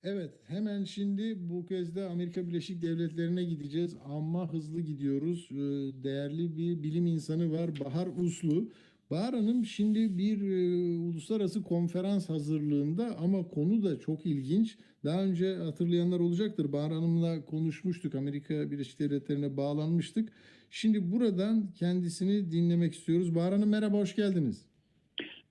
Evet, hemen şimdi bu kez de Amerika Birleşik Devletleri'ne gideceğiz ama hızlı gidiyoruz. Değerli bir bilim insanı var, Bahar Uslu. Bahar Hanım şimdi bir uluslararası konferans hazırlığında ama konu da çok ilginç. Daha önce hatırlayanlar olacaktır. Bahar Hanım'la konuşmuştuk, Amerika Birleşik Devletleri'ne bağlanmıştık. Şimdi buradan kendisini dinlemek istiyoruz. Bahar Hanım merhaba, hoş geldiniz.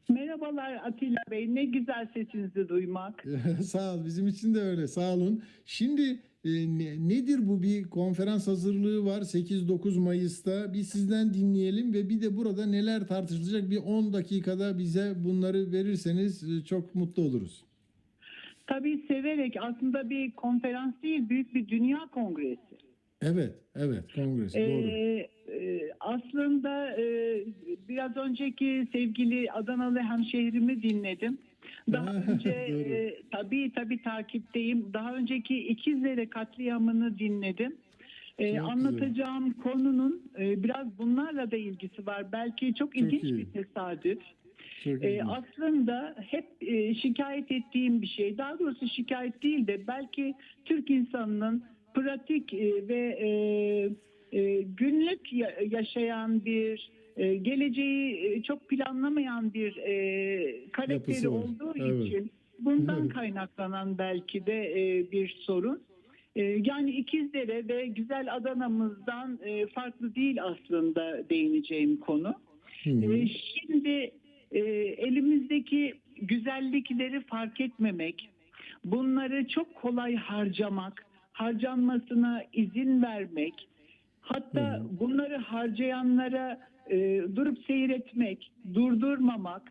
Merhabalar Atilla Bey, ne güzel sesinizi duymak. Sağ ol, bizim için de öyle. Sağ olun. Şimdi nedir bu, bir konferans hazırlığı var 8-9 Mayıs'ta. Bir sizden dinleyelim ve bir de burada neler tartışılacak bir 10 dakikada bize bunları verirseniz çok mutlu oluruz. Tabii severek, aslında bir konferans değil, büyük bir dünya kongresi. Evet, evet, kongresi doğru. Aslında biraz önceki sevgili Adanalı hemşehrimi dinledim. Daha önce tabii takipteyim. Daha önceki İkizlere katliamını dinledim. Anlatacağım konunun biraz bunlarla da ilgisi var. Belki çok ilginç bir tesadüf. Aslında hep şikayet ettiğim bir şey. Daha doğrusu şikayet değil de belki Türk insanının pratik ve günlük yaşayan bir geleceği çok planlamayan bir karakteri olduğu için bundan kaynaklanan belki de bir sorun. Yani İkizdere ve güzel Adana'mızdan farklı değil aslında değineceğim konu. Şimdi elimizdeki güzellikleri fark etmemek, bunları çok kolay harcamak, harcanmasına izin vermek, hatta bunları harcayanlara durup seyretmek, durdurmamak,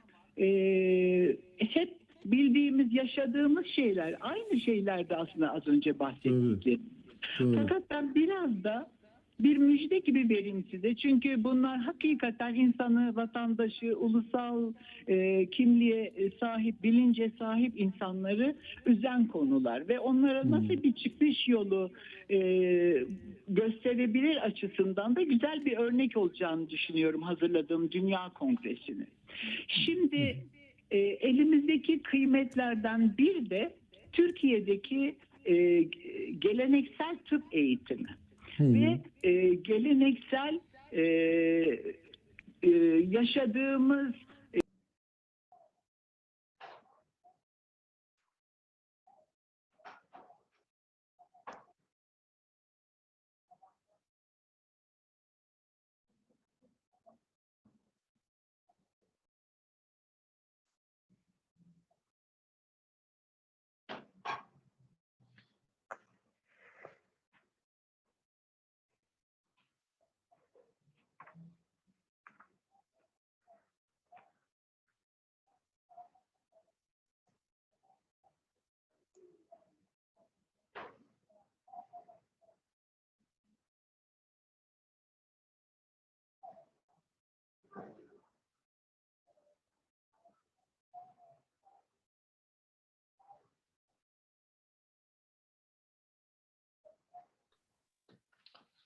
hep bildiğimiz, yaşadığımız şeyler, aynı şeylerdi aslında az önce bahsettiklerim. Fakat ben biraz da bir müjde gibi vereyim size. Çünkü bunlar hakikaten insanı, vatandaşı, ulusal kimliğe sahip, bilince sahip insanları üzen konular. Ve onlara nasıl bir çıkış yolu gösterebilir açısından da güzel bir örnek olacağını düşünüyorum hazırladığım Dünya Kongresi'ni. Şimdi elimizdeki kıymetlerden bir de Türkiye'deki geleneksel tıp eğitimi. Ve geleneksel yaşadığımız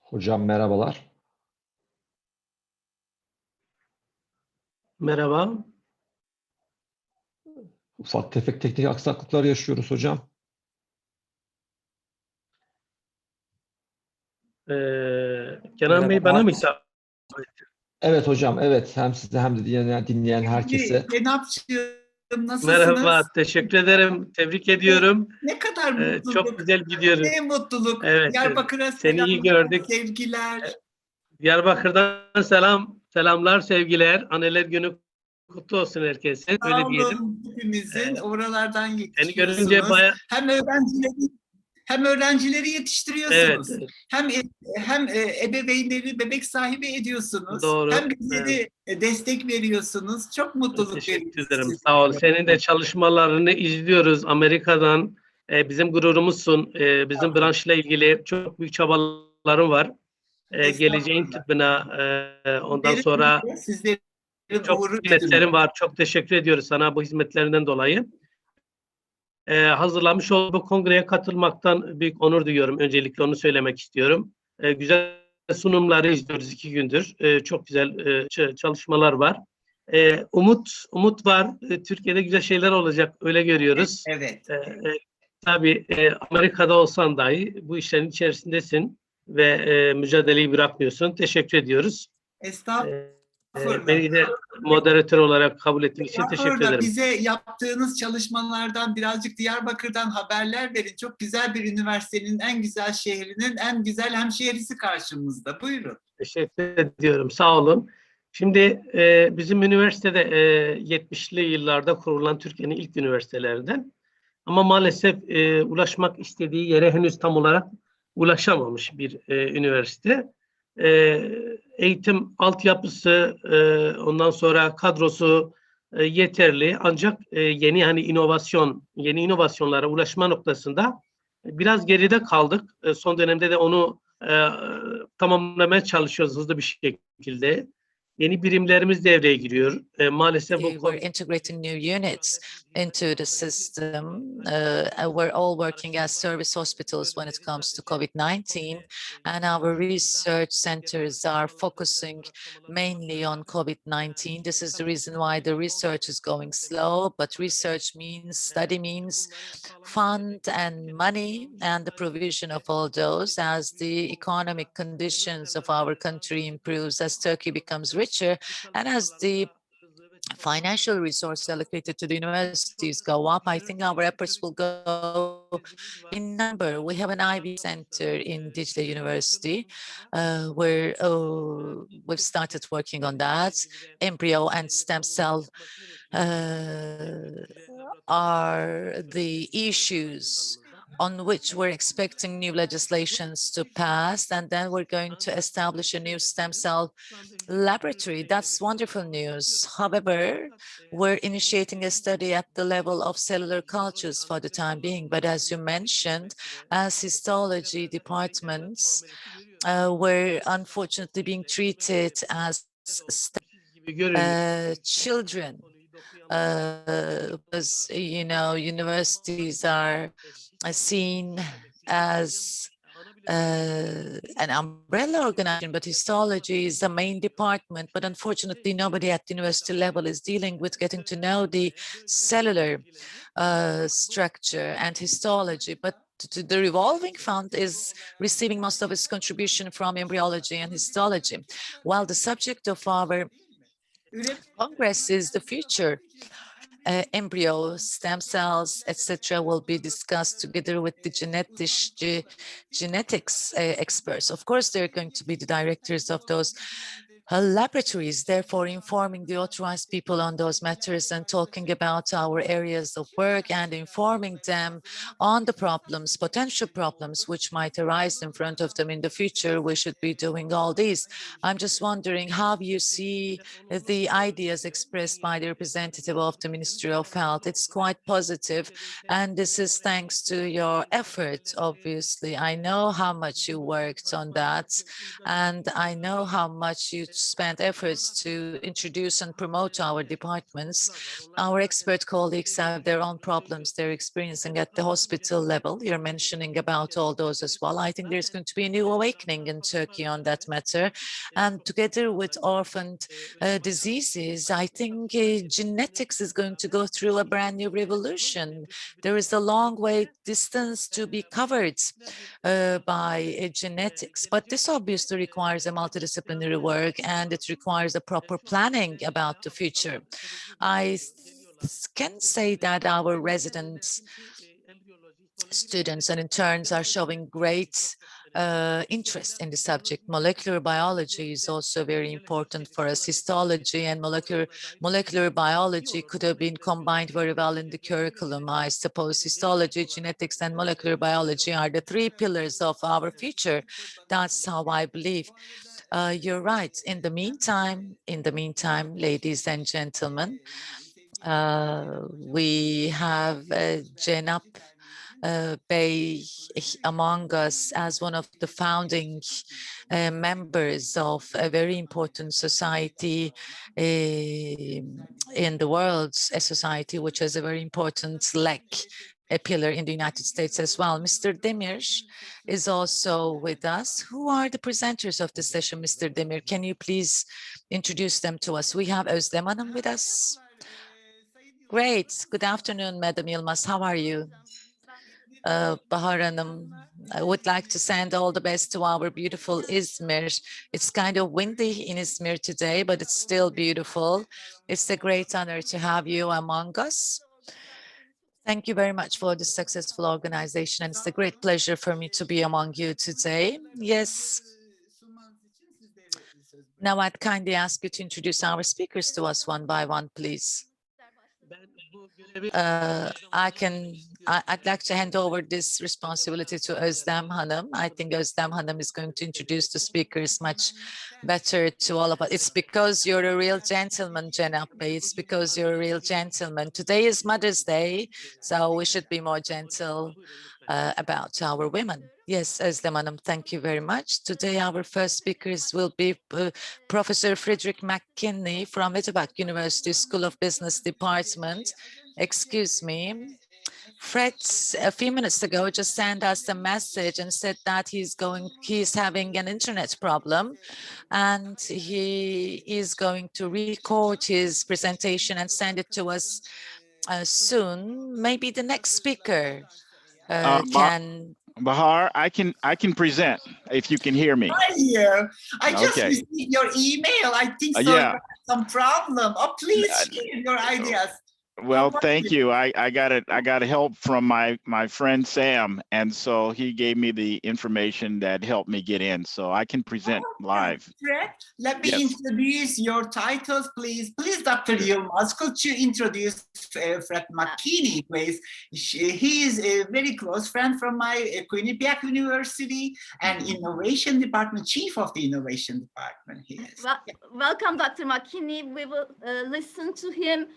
Hocam merhabalar. Merhaba. Ufak tefek teknik aksaklıklar yaşıyoruz hocam. Kenan Bey bana mı hitap? Evet hocam, evet. Hem size hem de dinleyen herkese. Cenapçığım, nasılsınız? Merhaba, teşekkür ederim. Tebrik ediyorum. Ne kadar mutluluk. Çok güzel gidiyoruz. Ne mutluluk. Evet, Diyarbakır'a seni iyi gördük. sevgiler. Diyarbakır'dan selamlar, sevgiler. Anneler Günü kutlu olsun herkesin. Sağ Öyle diyelim. olun hepimizin. Oralardan Seni yetişiyorsunuz. görünce bayağı... Hem öğrencileri yetiştiriyorsunuz. Evet. Hem ebeveynleri bebek sahibi ediyorsunuz. Doğru. Hem bizleri destek veriyorsunuz. Çok mutluluk veriyorsunuz. Teşekkür ederim. Sağ ol. Senin de çalışmalarını izliyoruz Amerika'dan. Bizim gururumuzsun. Bizim branşla ilgili çok büyük çabalarım var. Geleceğin tıbbına, ondan sonra çok hizmetlerim var. Çok teşekkür ediyoruz sana bu hizmetlerinden dolayı. Hazırlamış olduğum bu kongreye katılmaktan büyük onur duyuyorum. Öncelikle onu söylemek istiyorum. Güzel sunumları izliyoruz 2 gündür. Çok güzel çalışmalar var. Umut var. Türkiye'de güzel şeyler olacak. Öyle görüyoruz. Evet. tabii Amerika'da olsan dahi bu işlerin içerisindesin ve mücadeleyi bırakmıyorsun. Teşekkür ediyoruz. Estağfurullah. Beni de moderatör olarak kabul ettiğin için teşekkür Estağfurullah. ederim. Bize yaptığınız çalışmalardan birazcık Diyarbakır'dan haberler verin. Çok güzel bir üniversitenin en güzel şehrinin en güzel hemşehrisi karşımızda. Buyurun. Teşekkür ediyorum. Sağ olun. Şimdi bizim üniversitede 70'li yıllarda kurulan Türkiye'nin ilk üniversitelerinden. Ama maalesef ulaşmak istediği yere henüz tam olarak ulaşamamış bir üniversite. Eğitim altyapısı, ondan sonra kadrosu yeterli. Ancak yeni inovasyonlara ulaşma noktasında biraz geride kaldık. Son dönemde de onu tamamlamaya çalışıyoruz hızlı bir şekilde. Yeni birimlerimiz devreye giriyor. Maalesef bu We're integrating new units into the system. We're all working as service hospitals when it comes to COVID-19, and our research centers are focusing mainly on COVID-19. This is the reason why the research is going slow, but research means, study means fund and money and the provision of all those as the economic conditions of our country improves, as Turkey becomes richer, and as the financial resources allocated to the universities go up. I think our efforts will go in number. We have an IV center in Dicle University where we've started working on that. Embryo and stem cell are the issues on which we're expecting new legislations to pass, and then we're going to establish a new stem cell laboratory. That's wonderful news. However, we're initiating a study at the level of cellular cultures for the time being, but as you mentioned, as histology departments, we're unfortunately being treated as children, because, you know, universities are seen as an umbrella organization, but histology is the main department. But unfortunately, nobody at the university level is dealing with getting to know the cellular structure and histology. But the revolving fund is receiving most of its contribution from embryology and histology, while the subject of our Congress is the future. Embryos, stem cells, etc., will be discussed together with the genetics experts. Of course, they're going to be the directors of those laboratories, therefore informing the authorized people on those matters and talking about our areas of work and informing them on the problems, potential problems which might arise in front of them in the future. We should be doing all these. I'm just wondering how you see the ideas expressed by the representative of the Ministry of Health. It's quite positive, and this is thanks to your efforts, obviously. I know how much you worked on that, and I know how much you spent efforts to introduce and promote our departments. Our expert colleagues have their own problems they're experiencing at the hospital level. You're mentioning about all those as well. I think there's going to be a new awakening in Turkey on that matter. And together with orphaned diseases, I think genetics is going to go through a brand new revolution. There is a long way distance to be covered by genetics, but this obviously requires a multidisciplinary work, and it requires a proper planning about the future. I can say that our residents, students and interns are showing great interest in the subject. Molecular biology is also very important for us. Histology and molecular biology could have been combined very well in the curriculum. I suppose histology, genetics, and molecular biology are the three pillars of our future. That's how I believe. You're right. In the meantime, ladies and gentlemen, we have Cenap Bey among us as one of the founding members of a very important society in the world, a society which has a very important leg, a pillar in the United States as well. Mr. Demir is also with us. Who are the presenters of this session, Mr. Demir? Can you please introduce them to us? We have Özlem Hanım with us. Great. Good afternoon, Madam Yilmaz. How are you? Bahar Hanım. I would like to send all the best to our beautiful Izmir. It's kind of windy in Izmir today, but it's still beautiful. It's a great honor to have you among us. Thank you very much for this successful organization, and it's a great pleasure for me to be among you today. Yes. Now I'd kindly ask you to introduce our speakers to us one by one, please. I'd like to hand over this responsibility to Özlem Hanım. I think Özlem Hanım is going to introduce the speakers much better to all of us. It's because you're a real gentleman, Cenab Bey. It's because you're a real gentleman. Today is Mother's Day, so we should be more gentle about our women. Yes, Özlem Hanım, thank you very much. Today our first speakers will be Professor Frederick McKinney from Edinburgh University School of Business Department. Excuse me. Fred, a few minutes ago, just sent us a message and said that he's having an internet problem, and he is going to record his presentation and send it to us soon. Maybe the next speaker can. Bahar, I can present if you can hear me. Hi, I just Okay. received your email. I think so. Yeah. You have some problem. Oh, please share your ideas. Well, thank you. I got help from my friend Sam, and so he gave me the information that helped me get in, so I can present live. Fred, let me Yes. introduce your titles, please. Please, Dr. Yilmaz, could you introduce Fred McKinney, please? He is a very close friend from my Quinnipiac University and Innovation Department, Chief of the Innovation Department. Yes. Well, welcome, Dr. McKinney. We will listen to him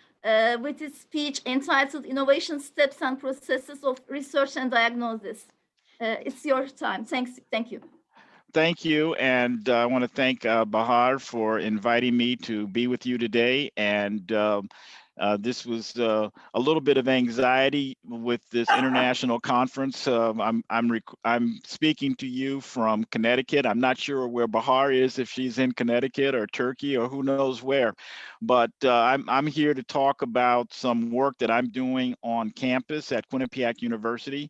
with his speech entitled Innovation Steps and Processes of Research and Diagnosis. It's your time. Thank you. Thank you, and I want to thank Bahar for inviting me to be with you today. And this was a little bit of anxiety with this international conference. I'm speaking to you from Connecticut. I'm not sure where Bahar is, if she's in Connecticut or Turkey or who knows where, but I'm here to talk about some work that I'm doing on campus at Quinnipiac University.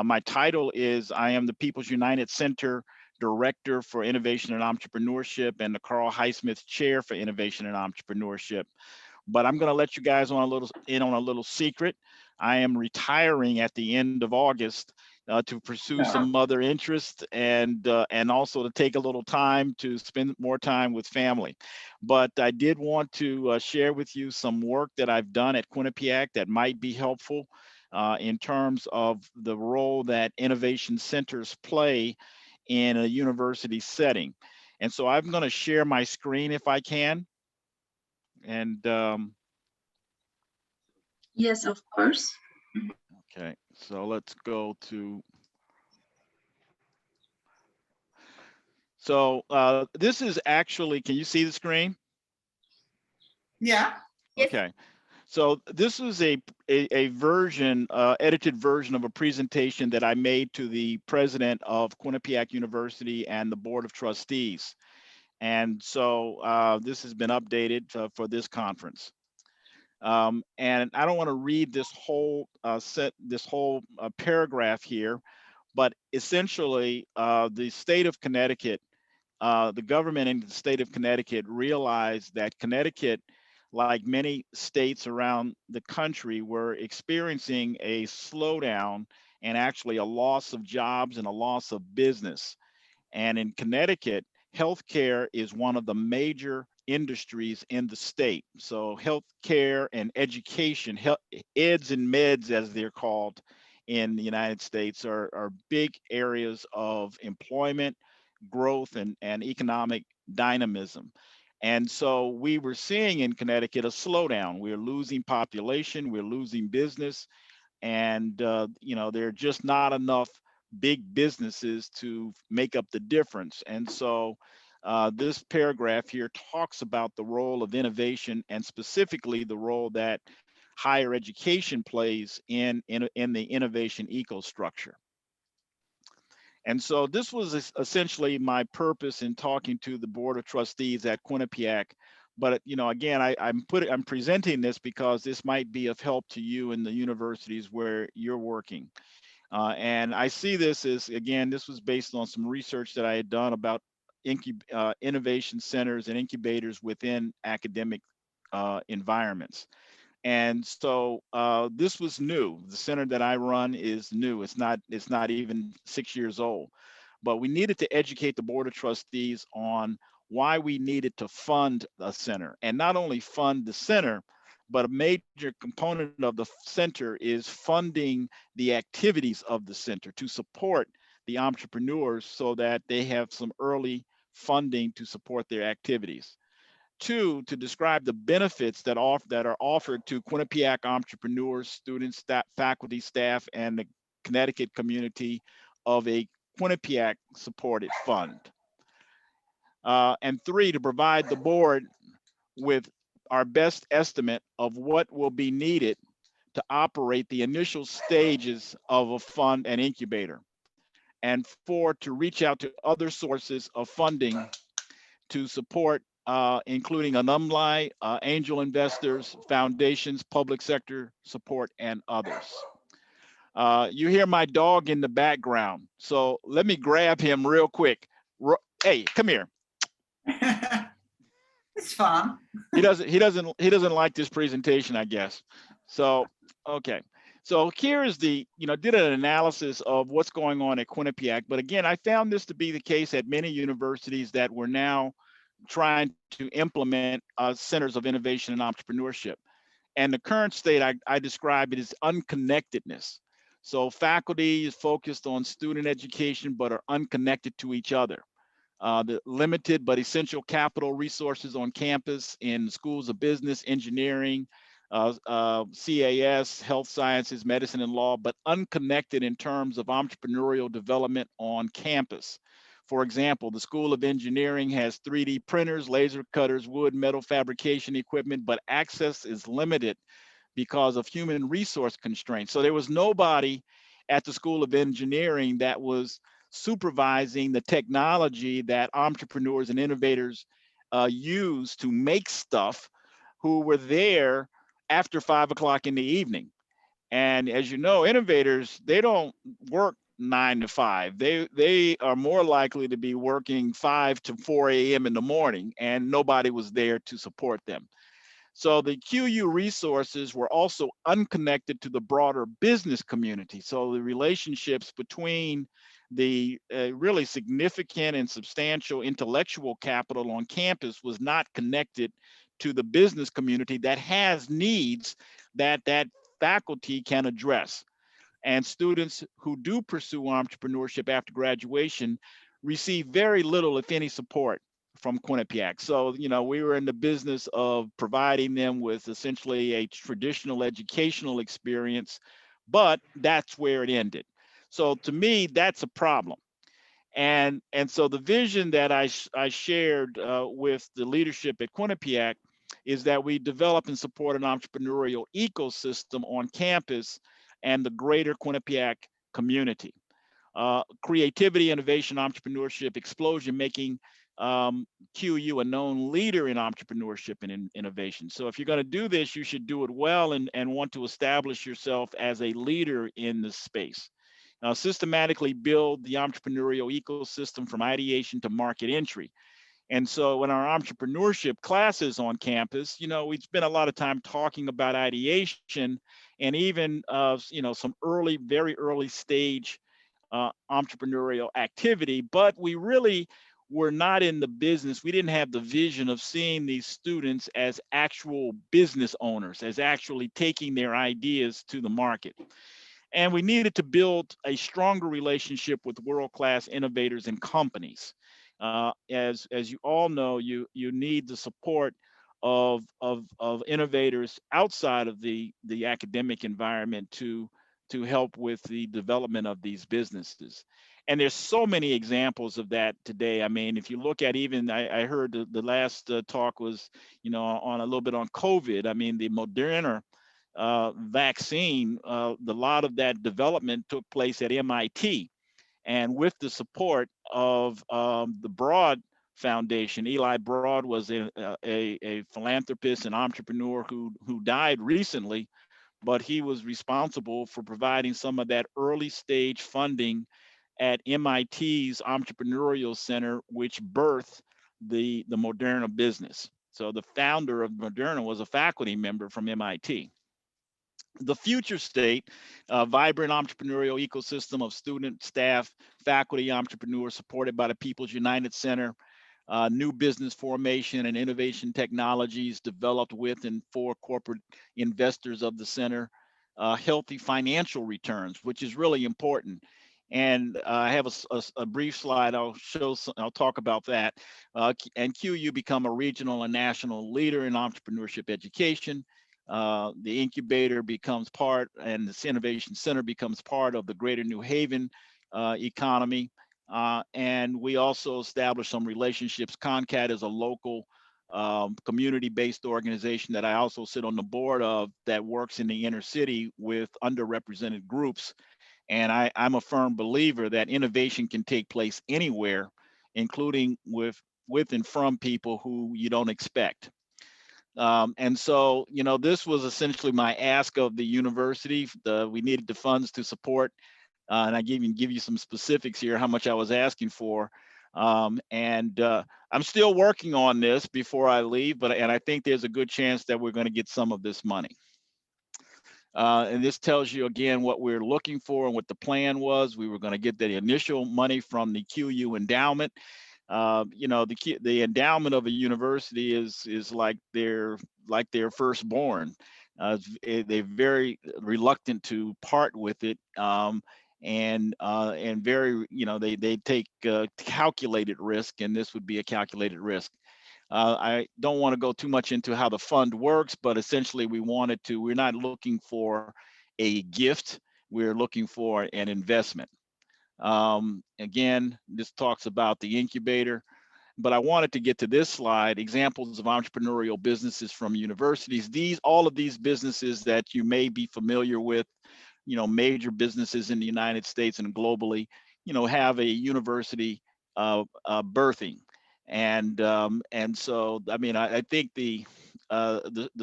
My title is I am the People's United Center Director for Innovation and Entrepreneurship and the Carl Highsmith Chair for Innovation and Entrepreneurship. But I'm going to let you guys on a little secret. I am retiring at the end of August to pursue some other interests and also to take a little time to spend more time with family. But I did want to share with you some work that I've done at Quinnipiac that might be helpful in terms of the role that innovation centers play in a university setting. And so I'm going to share my screen if I can. And yes, of course. okay, so let's go to. So this is actually, can you see the screen? Yeah. Okay. So this is a version, edited version of a presentation that I made to the president of Quinnipiac University and the Board of Trustees. And so this has been updated for this conference. And I don't want to read this whole paragraph here, but essentially the state of Connecticut, the government in the state of Connecticut realized that Connecticut, like many states around the country, were experiencing a slowdown and actually a loss of jobs and a loss of business. And in Connecticut, healthcare is one of the major industries in the state. So healthcare and education, eds and meds as they're called in the United States, are big areas of employment, growth, and economic dynamism. And so we were seeing in Connecticut a slowdown. We're losing population, we're losing business, and there are just not enough big businesses to make up the difference. And so this paragraph here talks about the role of innovation, and specifically the role that higher education plays in the innovation ecostructure. And so this was essentially my purpose in talking to the Board of Trustees at Quinnipiac. But again, I'm presenting this because this might be of help to you in the universities where you're working. And I see this as, again, this was based on some research that I had done about innovation centers and incubators within academic environments. And so this was new. The center that I run is new. It's not even 6 years old. But we needed to educate the Board of Trustees on why we needed to fund a center, and not only fund the center, but a major component of the center is funding the activities of the center to support the entrepreneurs so that they have some early funding to support their activities. Two, to describe the benefits that are offered to Quinnipiac entrepreneurs, students, faculty, staff, and the Connecticut community of a Quinnipiac supported fund. And three, to provide the board with our best estimate of what will be needed to operate the initial stages of a fund and incubator. And four, to reach out to other sources of funding to support, including alumni, angel investors, foundations, public sector support, and others. You hear my dog in the background, so let me grab him real quick. Hey, come here. It's fun. He doesn't like this presentation, I guess. So, okay. So here is the, did an analysis of what's going on at Quinnipiac. But again, I found this to be the case at many universities that were now trying to implement centers of innovation and entrepreneurship. And the current state, I describe it as unconnectedness. So faculty is focused on student education, but are unconnected to each other. The limited but essential capital resources on campus in schools of business, engineering, CAS, health sciences, medicine, and law, but unconnected in terms of entrepreneurial development on campus. For example, the School of Engineering has 3D printers, laser cutters, wood, metal fabrication equipment, but access is limited because of human resource constraints. So there was nobody at the School of Engineering that was supervising the technology that entrepreneurs and innovators use to make stuff, who were there after 5 o'clock in the evening. And as you know, innovators, they don't work 9 to 5. They are more likely to be working 5 to 4 a.m. in the morning, and nobody was there to support them. So the QU resources were also unconnected to the broader business community. So the relationships between the really significant and substantial intellectual capital on campus was not connected to the business community that has needs that faculty can address. And students who do pursue entrepreneurship after graduation receive very little, if any, support from Quinnipiac. So, we were in the business of providing them with essentially a traditional educational experience, but that's where it ended. So to me, that's a problem. And so the vision that I shared with the leadership at Quinnipiac is that we develop and support an entrepreneurial ecosystem on campus and the greater Quinnipiac community. Creativity, innovation, entrepreneurship, explosion, making QU a known leader in entrepreneurship and in innovation. So if you're going to do this, you should do it well and want to establish yourself as a leader in this space. Systematically build the entrepreneurial ecosystem from ideation to market entry. And so in our entrepreneurship classes on campus, we spend a lot of time talking about ideation and even, some very early stage entrepreneurial activity, but we really were not in the business. We didn't have the vision of seeing these students as actual business owners, as actually taking their ideas to the market. And we needed to build a stronger relationship with world-class innovators and companies. As you all know, you need the support of innovators outside of the academic environment to help with the development of these businesses. And there's so many examples of that today. I mean, if you look at even, I heard the last talk was, on a little bit on COVID. I mean, the Moderna vaccine, a lot of that development took place at MIT. And with the support of the Broad Foundation, Eli Broad was a philanthropist and entrepreneur who died recently, but he was responsible for providing some of that early stage funding at MIT's Entrepreneurial Center, which birthed the Moderna business. So the founder of Moderna was a faculty member from MIT. The future state, a vibrant entrepreneurial ecosystem of student, staff, faculty, entrepreneurs supported by the People's United Center, new business formation and innovation technologies developed with and for corporate investors of the center, healthy financial returns, which is really important. And I have a brief slide. I'll talk about that. And QU become a regional and national leader in entrepreneurship education. The incubator becomes part, and this innovation center becomes part of the greater New Haven economy. And we also established some relationships. CONCAT is a local community-based organization that I also sit on the board of that works in the inner city with underrepresented groups. And I'm a firm believer that innovation can take place anywhere, including with and from people who you don't expect. And so, you know, this was essentially my ask of the university. We needed the funds to support, and I can give you some specifics here, how much I was asking for. I'm still working on this before I leave, and I think there's a good chance that we're going to get some of this money. And this tells you again what we're looking for and what the plan was. We were going to get the initial money from the QU endowment. You know, the endowment of a university is like their firstborn. They're very reluctant to part with it, and very, you know, they take calculated risk, and this would be a calculated risk. I don't want to go too much into how the fund works, but essentially we're not looking for a gift. We're looking for an investment. Again, this talks about the incubator, but I wanted to get to this slide, examples of entrepreneurial businesses from universities. All of these businesses that you may be familiar with, you know, major businesses in the United States and globally, you know, have a university birthing. And so, I mean, I think the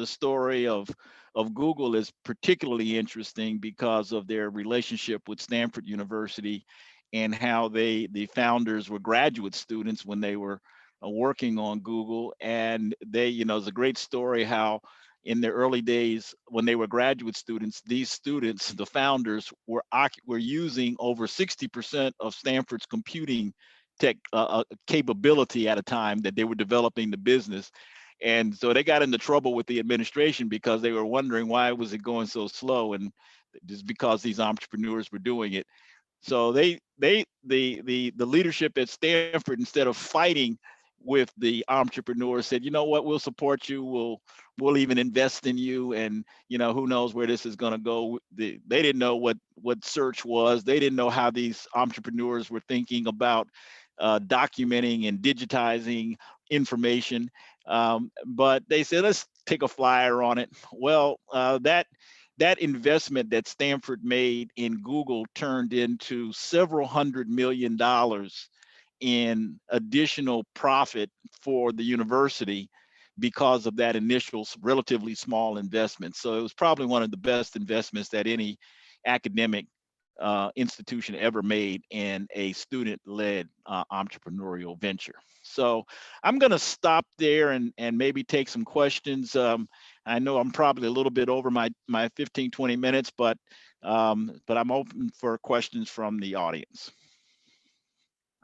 story of Google is particularly interesting because of their relationship with Stanford University and how the founders were graduate students when they were working on Google. And they, you know, it's a great story how in the early days when they were graduate students, these students, the founders, were using over 60% of Stanford's computing tech capability at a time that they were developing the business. And so they got into trouble with the administration because they were wondering why was it going so slow, and just because these entrepreneurs were doing it. So the leadership at Stanford, instead of fighting with the entrepreneurs, said, you know what, we'll support you, we'll even invest in you, and you know, who knows where this is going to go. They didn't know what search was. They didn't know how these entrepreneurs were thinking about documenting and digitizing information, but they said, let's take a flyer on it. Well, that investment that Stanford made in Google turned into several $100 million in additional profit for the university because of that initial relatively small investment. So it was probably one of the best investments that any academic institution ever made in a student-led entrepreneurial venture. So I'm going to stop there and maybe take some questions. I know I'm probably a little bit over my 15-20 minutes, but I'm open for questions from the audience.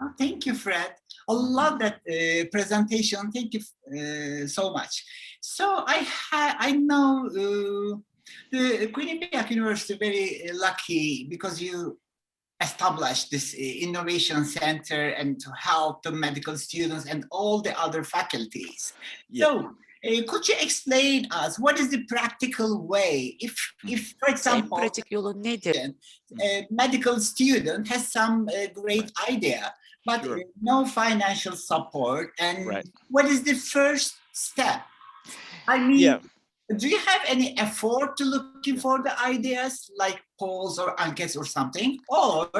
Oh, thank you, Fred. I love that presentation. Thank you so much. So I know the Quinnipiac University very lucky because you established this innovation center and to help the medical students and all the other faculties. Yeah. So could you explain us what is the practical way if for example, a medical student has some great idea, but no financial support, and what is the first step? I mean, do you have any effort to looking for the ideas like polls or enquetes or something, or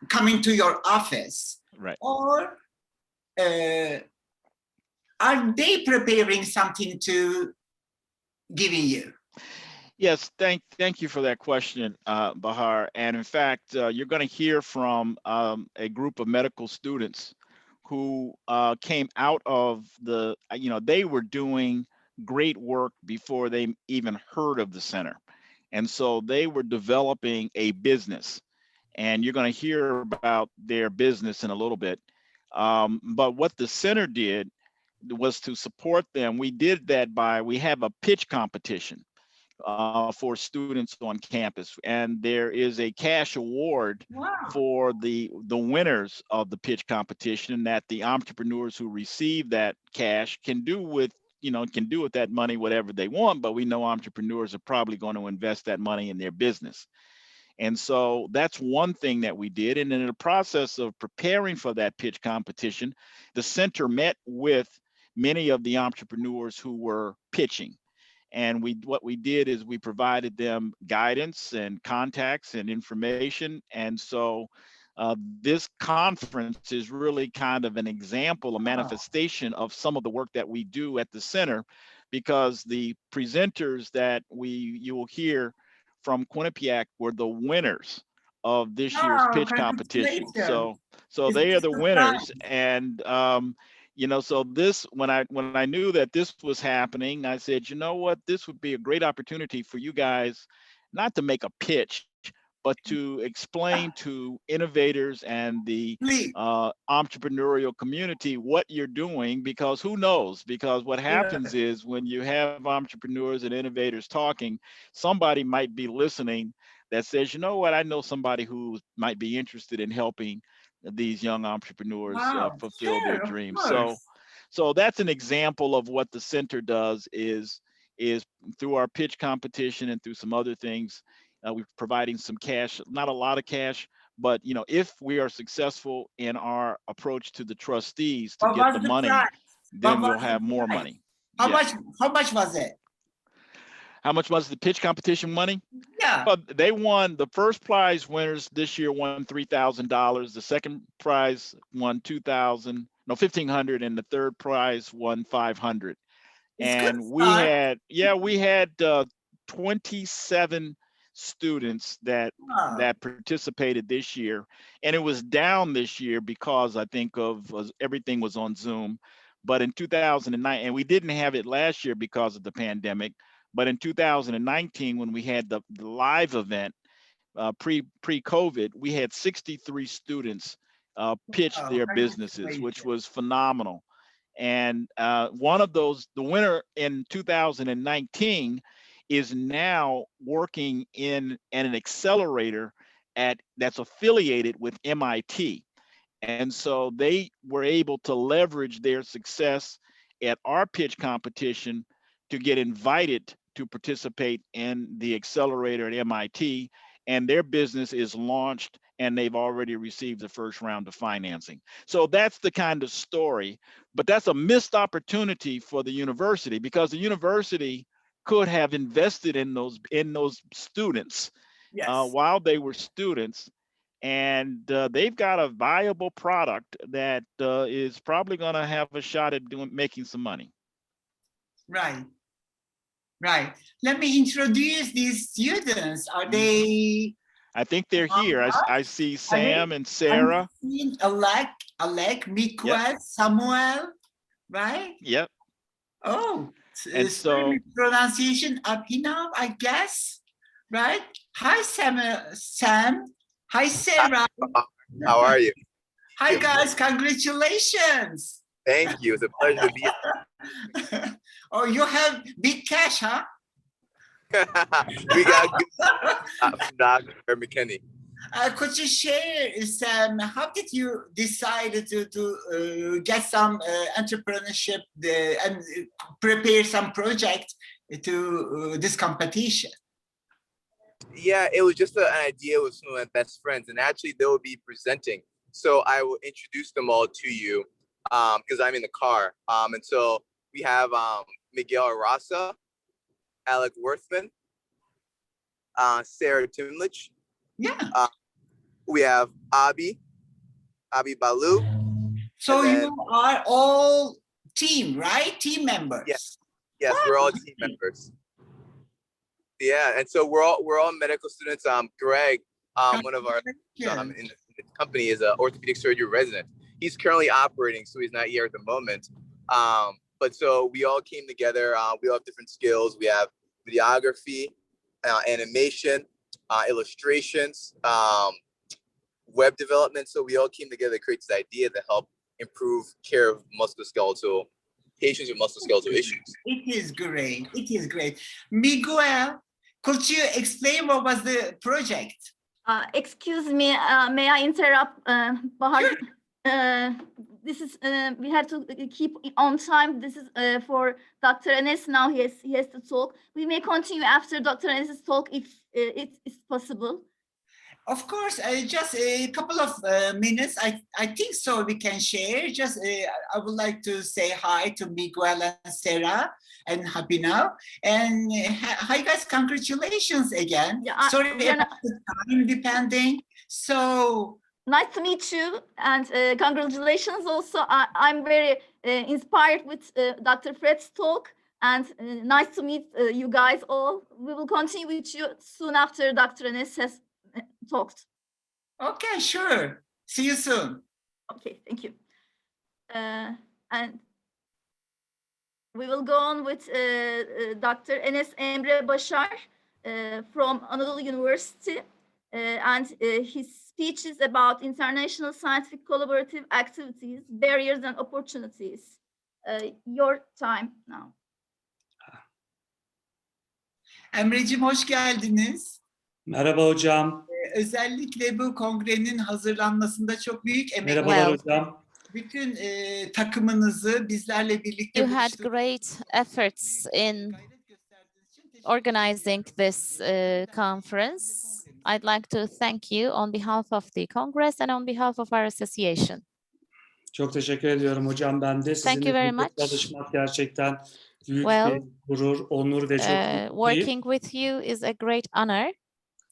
coming to your office, or are they preparing something to giving you? Yes, thank you for that question, Bahar. And in fact, you're going to hear from a group of medical students who came out of the, they were doing great work before they even heard of the center. And so they were developing a business. And you're going to hear about their business in a little bit. But what the center did was to support them. We did that we have a pitch competition for students on campus, and there is a cash award for the winners of the pitch competition that the entrepreneurs who receive that cash can do with that money whatever they want, but we know entrepreneurs are probably going to invest that money in their business. And so that's one thing that we did. And in the process of preparing for that pitch competition, the center met with many of the entrepreneurs who were pitching. And what we did is we provided them guidance and contacts and information. And so this conference is really kind of an example, a manifestation of some of the work that we do at the center, because the presenters that you will hear from Quinnipiac were the winners of this year's pitch competition. So they are the winners. And so this, when I knew that this was happening, I said, you know what, this would be a great opportunity for you guys, not to make a pitch, but to explain to innovators and the entrepreneurial community what you're doing, because who knows? Because what happens is when you have entrepreneurs and innovators talking, somebody might be listening that says, you know what, I know somebody who might be interested in helping these young entrepreneurs fulfill their dreams. So that's an example of what the center does is through our pitch competition and through some other things, we're providing some cash, not a lot of cash, but if we are successful in our approach to the trustees to get the money, then we'll have more money. How much was it? How much was the pitch competition money? Yeah. Well, they won. The first prize winners this year won $3,000. The second prize won $1,500, and the third prize won $500. And we had 27 students that participated this year, and it was down this year because I think everything was on Zoom. But in 2009, and we didn't have it last year because of the pandemic. But in 2019, when we had the live event, pre-COVID, we had 63 students pitch their businesses, which was phenomenal. And one of those, the winner in 2019, is now working in an accelerator that's affiliated with MIT. And so they were able to leverage their success at our pitch competition to get invited to participate in the accelerator at MIT, and their business is launched and they've already received the first round of financing. So that's the kind of story, but that's a missed opportunity for the university, because the university could have invested in those students while they were students, and they've got a viable product that is probably going to have a shot at making some money. Right. Let me introduce these students. Are they? I think they're here. I see Sam and Sarah. Alec, Miguel, Samuel, right? Yep. Oh, and so pronunciation Abhinav, I guess, right? Hi, Sam. Hi, Sarah. How are you? Hi, guys. Congratulations. Thank you. It's a pleasure to be here. Oh, you have big cash, huh? We got Doc McKinney. Could you share, Sam, how did you decide to get some entrepreneurship and prepare some project to this competition? Yeah, it was just an idea with some of my best friends, and actually they will be presenting. So I will introduce them all to you because I'm in the car. And so we have Miguel Arasa, Alec Worthman, Sarah Timlich. Yeah. We have Abi Balu. So you are all team, right? Team members. Yes, we're all team members. Yeah, and so we're all medical students. Greg, one of our in the company, is an orthopedic surgery resident. He's currently operating, so he's not here at the moment. But so we all came together. We all have different skills. We have videography, animation, illustrations, web development. So we all came together to create this idea to help improve care of musculoskeletal patients with musculoskeletal issues. It is great. It is great. Miguel, could you explain what was the project? Excuse me, may I interrupt, Bahar? Sure. This is we have to keep on time. This is for Dr. Enes now. He has to talk. We may continue after Dr. Enes's talk if it is possible. Of course, just a couple of minutes. I think so we can share. Just I would like to say hi to Miguel and Sarah and Habina. And hi guys, congratulations again. Yeah, sorry about the time depending. So nice to meet you, and congratulations also. I'm very inspired with Dr. Fred's talk, and nice to meet you guys all. We will continue with you soon after Dr. Enes has talked. Okay, sure. See you soon. Okay, thank you. And we will go on with Dr. Enes Emre Başar from Anadolu University, and his speech is about international scientific collaborative activities, barriers and opportunities. Your time now. Emre'cim hoş geldiniz. Merhaba hocam. Özellikle bu kongrenin hazırlanmasında çok büyük emek Merhabalar hocam. Bütün takımınızı bizlerle birlikte You had great efforts in organizing this conference. I'd like to thank you on behalf of the Congress and on behalf of our association. Çok teşekkür ediyorum hocam. Ben de sizinle çalışmak gerçekten büyük bir gurur, onur ve çok working with you is a great honor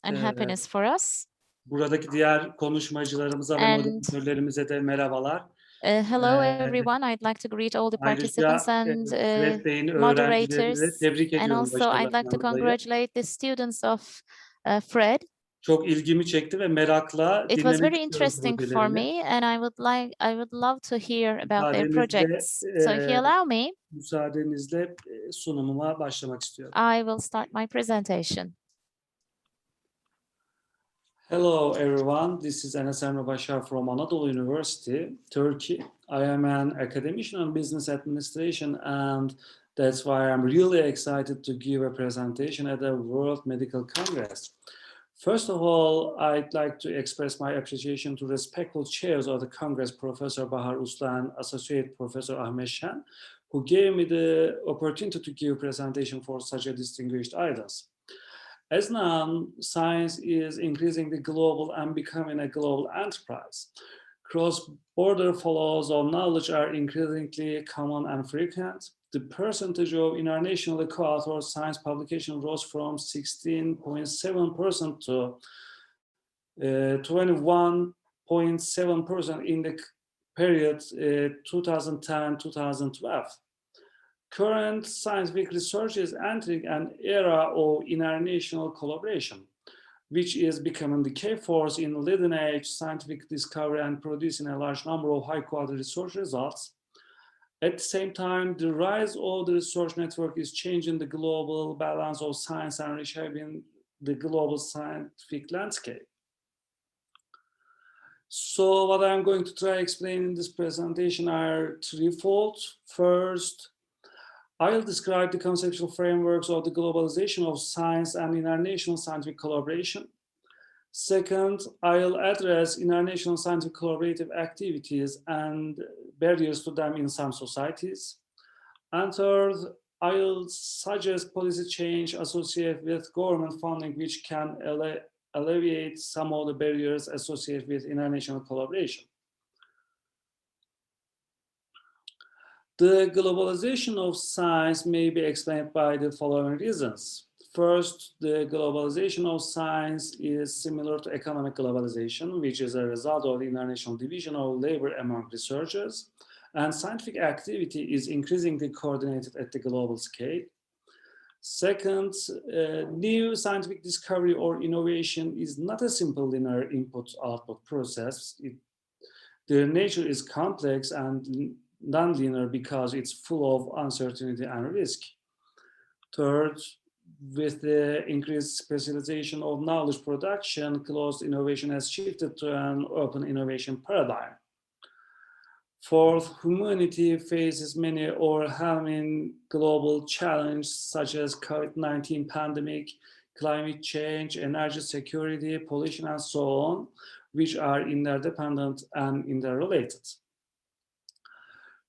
and happiness for us. Buradaki diğer konuşmacılarımıza ve moderatörlerimize de merhabalar. Hello everyone. I'd like to greet all the participants and moderators. And also I'd like to congratulate the students of Fred. Çok ilgimi çekti ve merakla It was very interesting for me, and I would love to hear about their projects. So if you allow me, müsaadenizle sunumuma başlamak istiyorum. I will start my presentation. Hello everyone, this is Enes Emre Başar from Anadolu University, Turkey. I am an academician in business administration, and that's why I'm really excited to give a presentation at the World Medical Congress. First of all, I'd like to express my appreciation to respectful chairs of the Congress, Professor Bahar Uslu and Associate Professor Ahmet Şen, who gave me the opportunity to give a presentation for such a distinguished audience. As known, science is increasingly global and becoming a global enterprise. Cross-border flows of knowledge are increasingly common and frequent. The percentage of internationally co-authored science publication rose from 16.7% to 21.7% in the period 2010-2012. Current scientific research is entering an era of international collaboration, which is becoming the key force in leading-edge scientific discovery and producing a large number of high-quality research results. At the same time, the rise of the research network is changing the global balance of science and reshaping the global scientific landscape. So what I'm going to try to explain in this presentation are threefold. First, I'll describe the conceptual frameworks of the globalization of science and international scientific collaboration. Second, I'll address international scientific collaborative activities and barriers to them in some societies. And third, I'll suggest policy change associated with government funding, which can alleviate some of the barriers associated with international collaboration. The globalization of science may be explained by the following reasons. First, the globalization of science is similar to economic globalization, which is a result of the international division of labor among researchers, and scientific activity is increasingly coordinated at the global scale. Second, new scientific discovery or innovation is not a simple linear input-output process. Their nature is complex and non-linear because it's full of uncertainty and risk. Third, with the increased specialization of knowledge production, closed innovation has shifted to an open innovation paradigm. Fourth, humanity faces many overwhelming global challenges such as COVID-19 pandemic, climate change, energy security, pollution, and so on, which are interdependent and interrelated.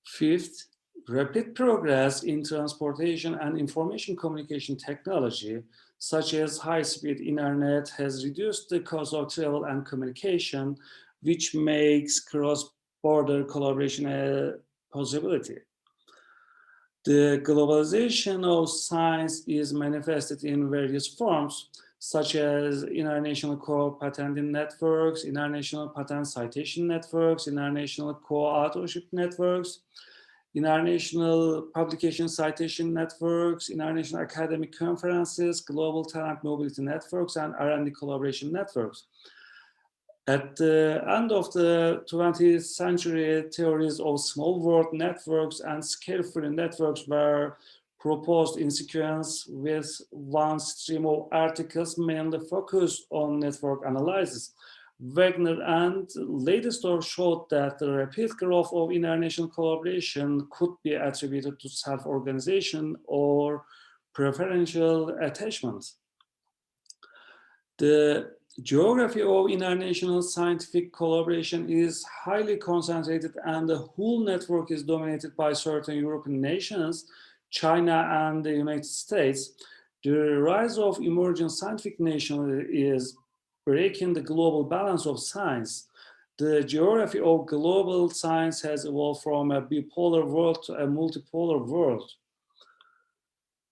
Fifth, rapid progress in transportation and information communication technology, such as high-speed internet, has reduced the cost of travel and communication, which makes cross-border collaboration a possibility. The globalization of science is manifested in various forms, such as international co-patenting networks, international patent citation networks, international co-authorship networks, international publication citation networks, international academic conferences, global talent mobility networks, and R&D collaboration networks. At the end of the 20th century, theories of small world networks and scale-free networks were proposed in sequence with one stream of articles mainly focused on network analysis. Wagner and Ladysdorff showed that the rapid growth of international collaboration could be attributed to self-organization or preferential attachment. The geography of international scientific collaboration is highly concentrated, and the whole network is dominated by certain European nations, China and the United States. The rise of emerging scientific nations is breaking the global balance of science. The geography of global science has evolved from a bipolar world to a multipolar world.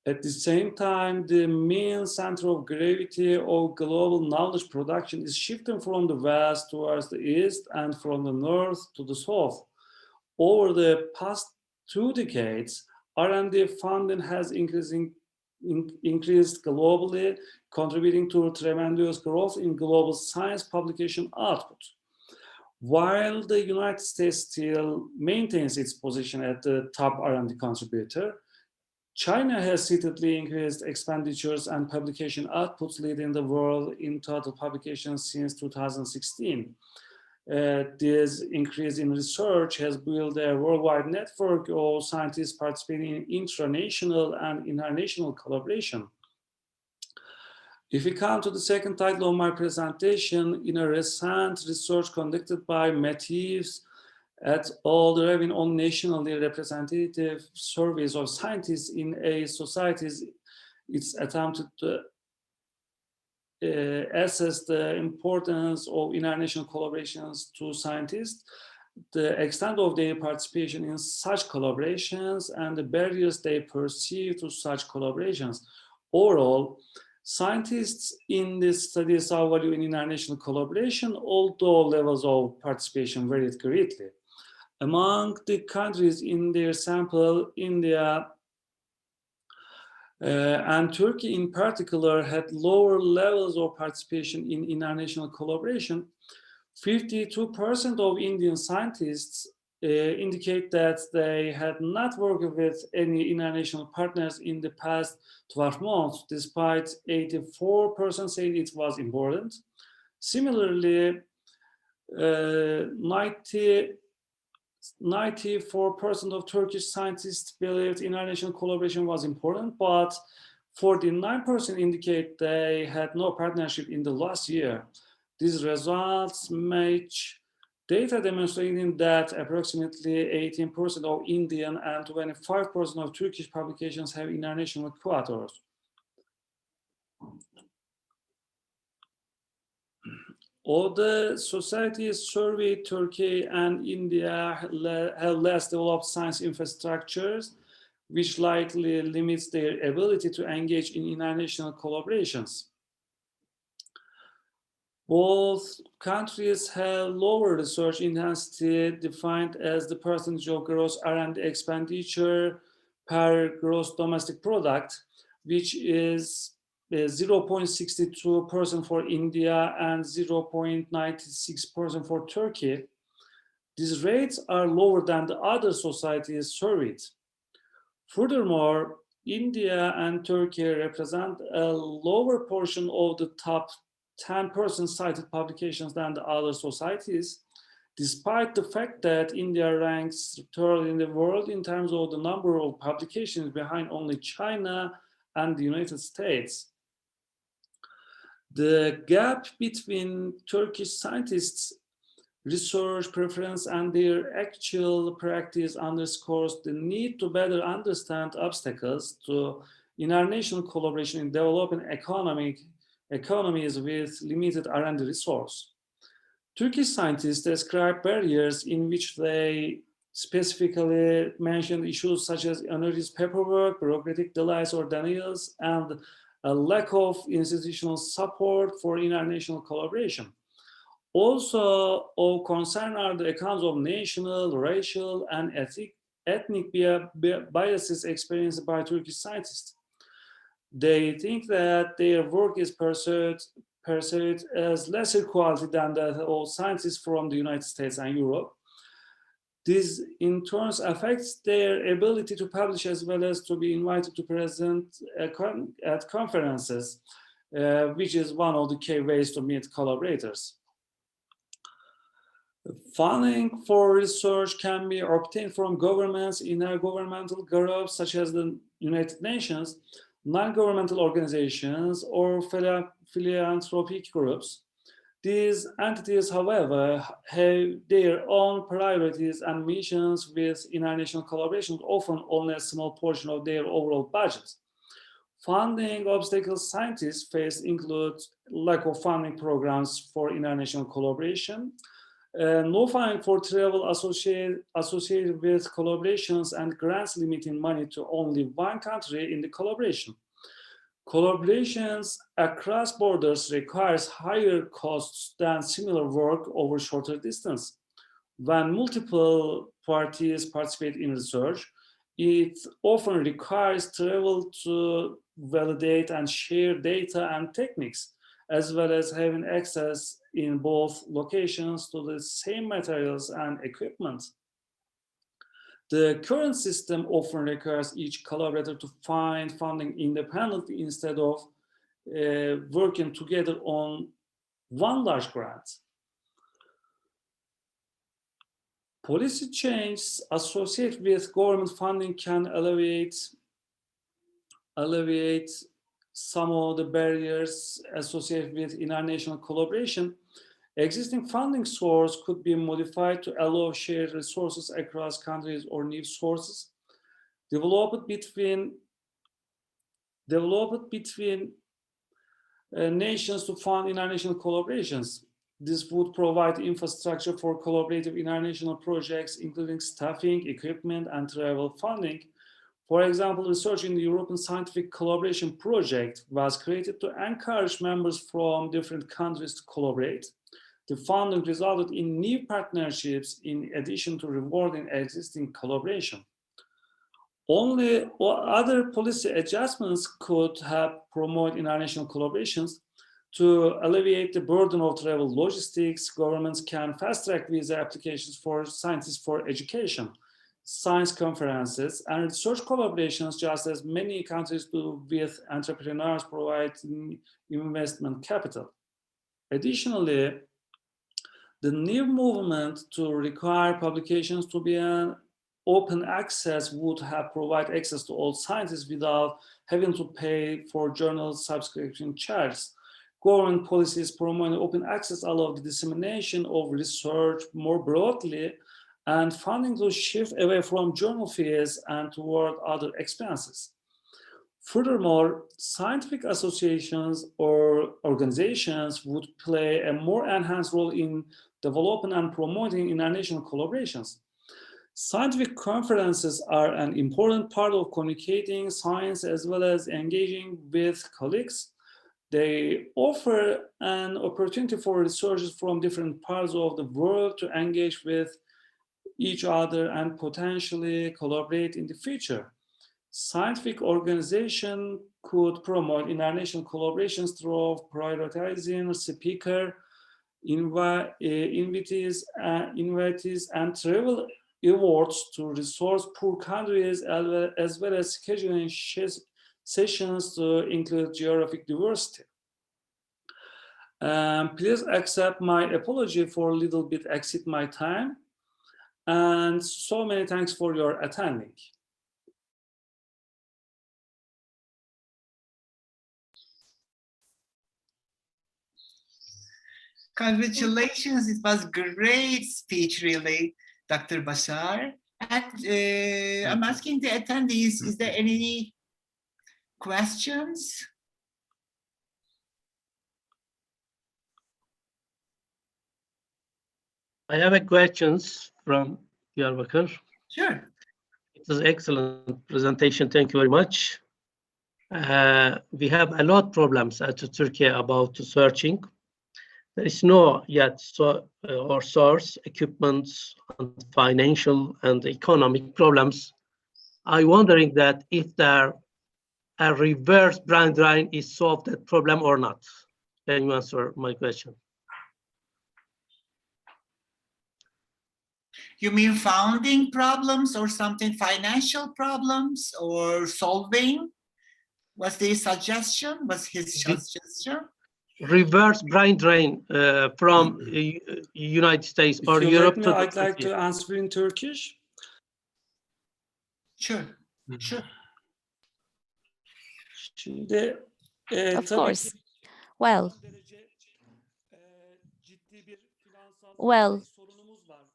At the same time, the main center of gravity of global knowledge production is shifting from the west towards the east and from the north to the south. Over the past 2 decades, R&D funding has increased globally, contributing to tremendous growth in global science publication output. While the United States still maintains its position at the top R&D contributor, China has steadily increased expenditures and publication outputs, leading the world in total publications since 2016. This increase in research has built a worldwide network of scientists participating in international and international collaboration. If we come to the second title of my presentation, in a recent research conducted by Matthews et al., deriving on nationally representative surveys of scientists in a societies, it's attempted to assess the importance of international collaborations to scientists, the extent of their participation in such collaborations, and the barriers they perceive to such collaborations. Overall, scientists in this study saw value in international collaboration, although levels of participation varied greatly. Among the countries in their sample, India and Turkey in particular had lower levels of participation in international collaboration. 52% of Indian scientists indicate that they had not worked with any international partners in the past 12 months, despite 84% saying it was important. Similarly, 94% of Turkish scientists believed international collaboration was important, but 49% indicate they had no partnership in the last year. These results match data demonstrating that approximately 18% of Indian and 25% of Turkish publications have international co-authors. All the societies surveyed, Turkey and India have less developed science infrastructures, which likely limits their ability to engage in international collaborations. Both countries have lower research intensity, defined as the percentage of gross R&D expenditure per gross domestic product, which is 0.62% for India and 0.96% for Turkey. These rates are lower than the other societies surveyed. Furthermore, India and Turkey represent a lower portion of the top 10% cited publications than the other societies, despite the fact that India ranks third in the world in terms of the number of publications, behind only China and the United States. The gap between Turkish scientists' research preference and their actual practice underscores the need to better understand obstacles to international collaboration in developing economies with limited R&D resource. Turkish scientists describe barriers in which they specifically mention issues such as onerous paperwork, bureaucratic delays or denials, and a lack of institutional support for international collaboration. Also of concern are the accounts of national, racial, and ethnic biases experienced by Turkish scientists. They think that their work is perceived as lesser quality than that of scientists from the United States and Europe. This in turn affects their ability to publish as well as to be invited to present at conferences, which is one of the key ways to meet collaborators. Funding for research can be obtained from governments, intergovernmental groups such as the United Nations, non-governmental organizations, or philanthropic groups. These entities, however, have their own priorities and missions, with international collaboration often only a small portion of their overall budget. Funding obstacles scientists face include lack of funding programs for international collaboration, no funding for travel associated with collaborations, and grants limiting money to only one country in the collaboration. Collaborations across borders requires higher costs than similar work over shorter distance. When multiple parties participate in research, it often requires travel to validate and share data and techniques, as well as having access in both locations to the same materials and equipment. The current system often requires each collaborator to find funding independently instead of working together on one large grant. Policy changes associated with government funding can alleviate some of the barriers associated with international collaboration. Existing funding source could be modified to allow shared resources across countries or new sources developed between nations to fund international collaborations. This would provide infrastructure for collaborative international projects, including staffing, equipment, and travel funding. For example, research in the European Scientific Collaboration Project was created to encourage members from different countries to collaborate. The funding resulted in new partnerships in addition to rewarding existing collaboration. Only other policy adjustments could help promote international collaborations. To alleviate the burden of travel logistics, governments can fast-track visa applications for scientists for education, science conferences, and research collaborations, just as many countries do with entrepreneurs providing investment capital. Additionally, the new movement to require publications to be an open access would have provided access to all scientists without having to pay for journal subscription charges. Government policies promoting open access allow the dissemination of research more broadly, and funding to shift away from journal fees and toward other expenses. Furthermore, scientific associations or organizations would play a more enhanced role in developing and promoting international collaborations. Scientific conferences are an important part of communicating science as well as engaging with colleagues. They offer an opportunity for researchers from different parts of the world to engage with each other and potentially collaborate in the future. Scientific organization could promote international collaborations through prioritizing speaker, invitees, and travel awards to resource poor countries, as well as scheduling sessions to include geographic diversity. Please accept my apology for a little bit exceed my time, and so many thanks for your attending. Congratulations, it was great speech, really, Dr. Bashar. And I'm asking the attendees, is there any questions? I have a questions from Diyarbakır. Sure. It was excellent presentation. Thank you very much. We have a lot of problems at Turkey about searching. There is no yet or source, equipment, and financial and economic problems. I'm wondering that if there a reverse brain drain is solved that problem or not. Can you answer my question? You mean founding problems or something, financial problems or solving? Was the suggestion? Was his suggestion? Reverse brain drain from United States or Europe to I'd like to answer in Turkish. Sure, sure. Şimdi, of course. Well,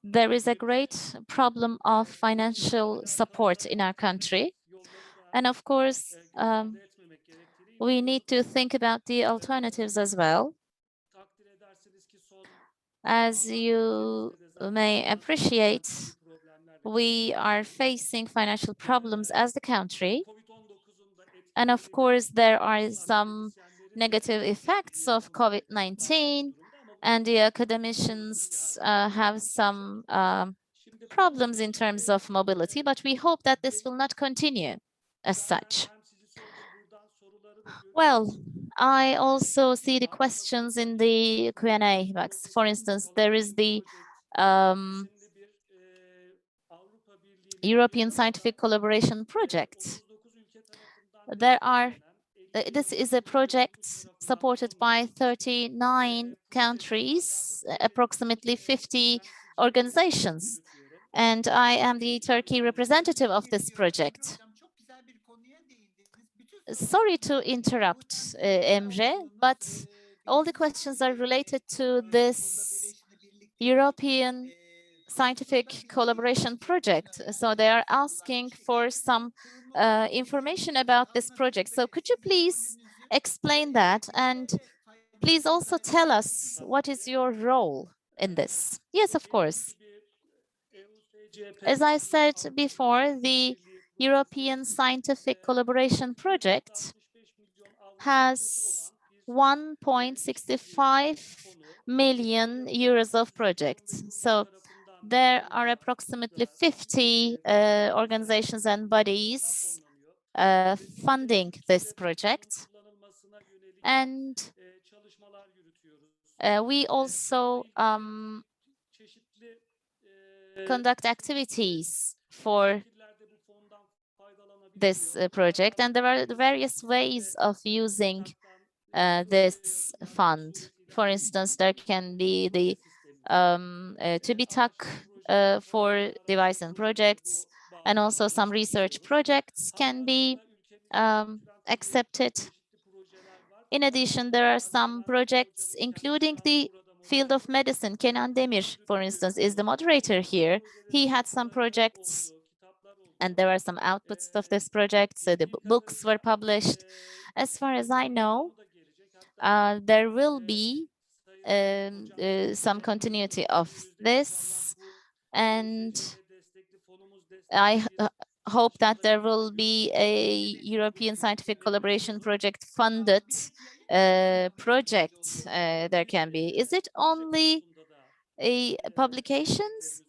there is a great problem of financial support in our country. And of course, we need to think about the alternatives as well. As you may appreciate, we are facing financial problems as the country. And of course, there are some negative effects of COVID-19, and the academicians have some problems in terms of mobility, but we hope that this will not continue as such. Well, I also see the questions in the Q&A box. For instance, there is the European Scientific Collaboration Project. This is a project supported by 39 countries, approximately 50 organizations. And I am the Turkey representative of this project. Sorry to interrupt, Emre, but all the questions are related to this European Scientific Collaboration Project. So they are asking for some information about this project. So could you please explain that? And please also tell us what is your role in this? Yes, of course. As I said before, the European Scientific Collaboration Project has 1.65 million euros of projects. So there are approximately 50 organizations and bodies funding this project. And we also conduct activities for this project, and there are various ways of using this fund. For instance, there can be the TÜBİTAK for device and projects, and also some research projects can be accepted. In addition, there are some projects, including the field of medicine. Kenan Demir, for instance, is the moderator here. He had some projects, and there are some outputs of this project. So the books were published. As far as I know, there will be some continuity of this, and I hope that there will be a European Scientific Collaboration Project funded project. There can be. Is it only publications?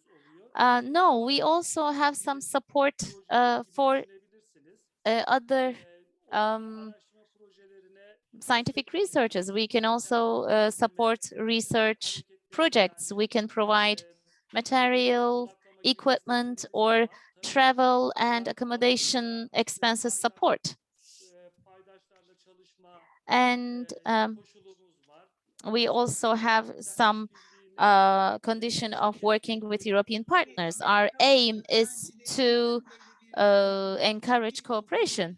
No, we also have some support for other scientific researchers. We can also support research projects. We can provide material, equipment, or travel and accommodation expenses support. And we also have some condition of working with European partners. Our aim is to encourage cooperation.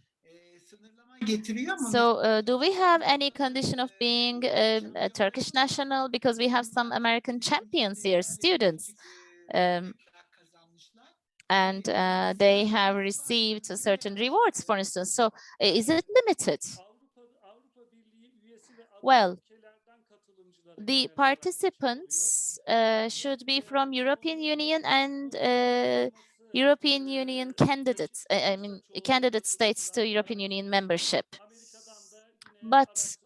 So do we have any condition of being a Turkish national? Because we have some American champions here, students. And they have received certain rewards, for instance. So is it limited? Well, the participants should be from European Union and European Union candidates, I mean, candidate states to European Union membership. But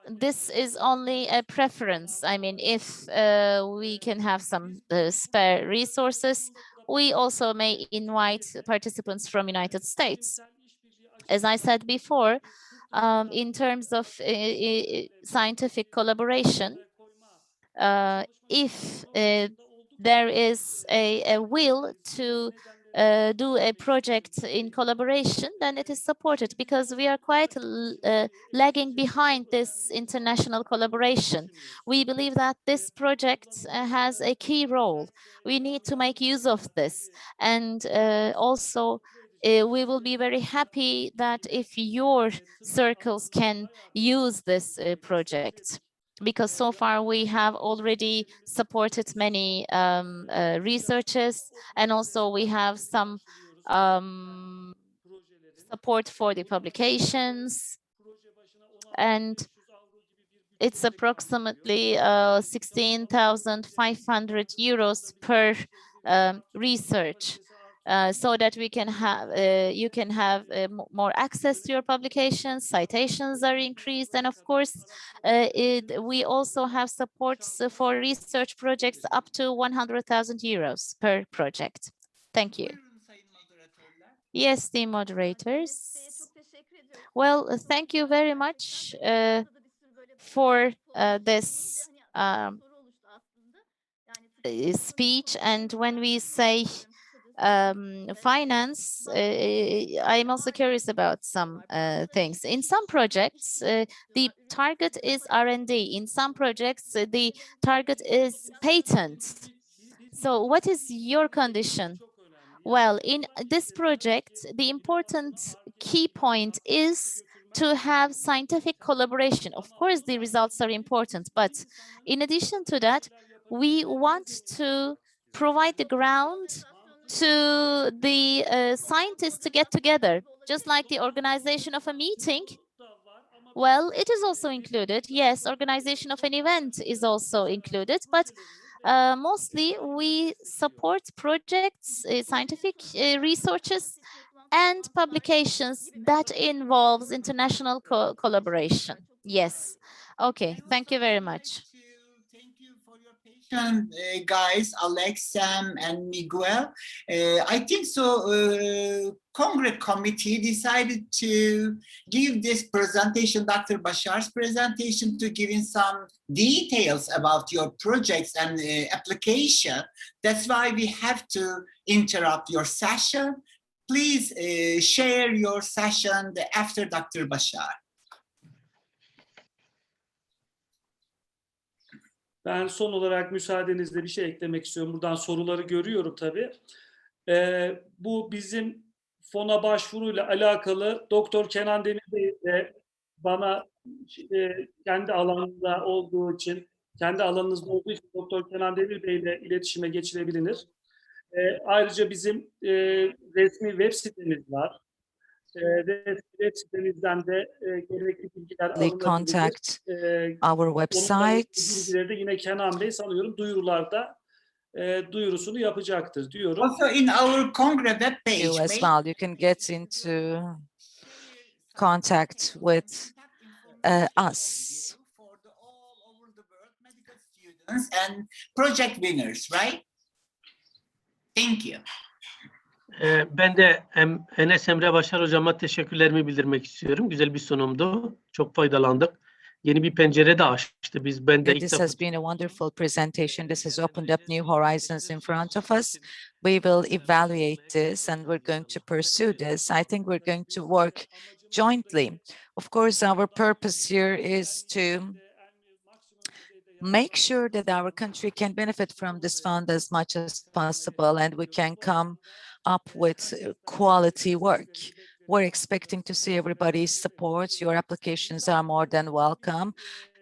this is only a preference. I mean, if we can have some spare resources, we also may invite participants from United States. As I said before, in terms of scientific collaboration, if there is a will to do a project in collaboration, then it is supported, because we are quite lagging behind this international collaboration. We believe that this project has a key role. We need to make use of this. And also, we will be very happy that if your circles can use this project, because so far we have already supported many researchers, and also we have some support for the publications, and it's approximately 16,500 euros per research. So that we can have, you can have more access to your publications, citations are increased, and of course, we also have supports for research projects up to 100,000 euros per project. Thank you. Yes, the moderators. Well, thank you very much for this speech. And when we say finance, I'm also curious about some things. In some projects, the target is R&D. In some projects, the target is patent. So what is your condition? Well, in this project, the important key point is to have scientific collaboration. Of course, the results are important, but in addition to that, we want to provide the ground to the scientists to get together, just like the organization of a meeting. Well, it is also included. Yes, organization of an event is also included, but mostly we support projects, scientific researches, and publications that involves international collaboration. Yes. Okay. Thank you very much. Guys, Alex, Sam, and Miguel. I think so. Congress committee decided to give this presentation, Dr. Bashar's presentation, to give in some details about your projects and application. That's why we have to interrupt your session. Please share your session after Dr. Bashar. Ben son olarak müsaadenizle bir şey eklemek istiyorum. Buradan soruları görüyorum tabii. Bu bizim fona başvuruyla alakalı Doktor Kenan Demir Bey de bana kendi alanında olduğu için, kendi alanınızda olduğu için Doktor Kenan Demir Bey ile iletişime geçilebilir. Ayrıca bizim resmi web sitemiz var. Web sitemizden de gerekli bilgiler alınabilir. Contact our website. Bilgileri de yine Kenan Bey sanıyorum duyurularda duyurusunu yapacaktır diyorum. Also in our Congress web page. You as well. You can get into contact with us. For the all over the world medical students and project winners, right? Thank you. Ben de Enes Emre Başar hocama teşekkürlerimi bildirmek istiyorum. Güzel bir sunumdu. Çok faydalandık. Yeni bir pencere de açtı. Ben de ilk This defa has been a wonderful presentation. This has opened up new horizons in front of us. We will evaluate this and we're going to pursue this. I think we're going to work jointly. Of course, our purpose here is to make sure that our country can benefit from this fund as much as possible and we can come up with quality work. We're expecting to see everybody's support. Your applications are more than welcome.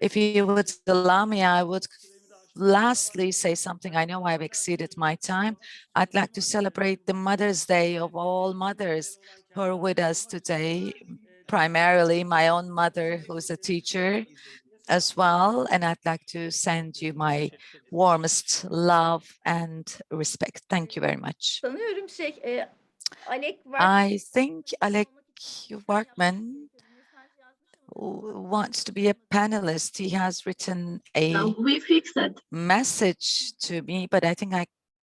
If you would allow me, I would lastly say something. I know I've exceeded my time. I'd like to celebrate the Mother's Day of all mothers who are with us today, primarily my own mother, who's a teacher as well. And I'd like to send you my warmest love and respect. Thank you very much. Sanıyorum Alek I think Alek Workman wants to be a panelist. He has written a We fixed it. message to me, but I think I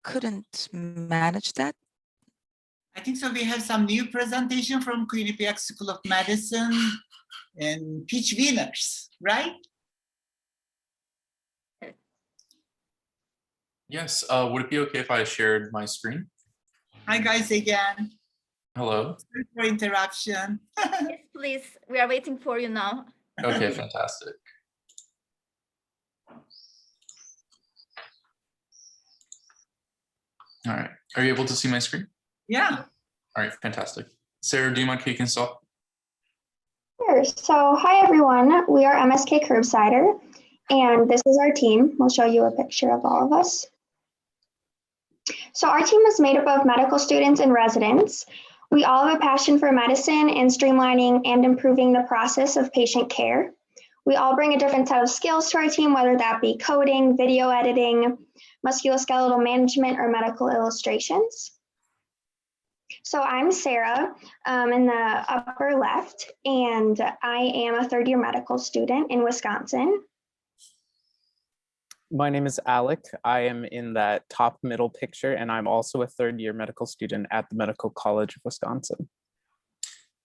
couldn't manage that. I think so. We have some new presentation from Quinnipiac School of Medicine and pitch winners, right? Yes, would it be okay if I shared my screen? Hi guys again. Hello. Sorry for interruption. Yes, please. We are waiting for you now. Okay, fantastic. All right, are you able to see my screen? Yeah. All right, fantastic. Sarah, do you mind kicking us off? Sure. So, hi everyone. We are MSK Curbsider, and this is our team. We'll show you a picture of all of us. So, our team is made up of medical students and residents. We all have a passion for medicine and streamlining and improving the process of patient care. We all bring a different set of skills to our team, whether that be coding, video editing, musculoskeletal management, or medical illustrations. So I'm Sarah in the upper left, and I am a third-year medical student in Wisconsin. My name is Alec. I am in that top middle picture, and I'm also a third-year medical student at the Medical College of Wisconsin.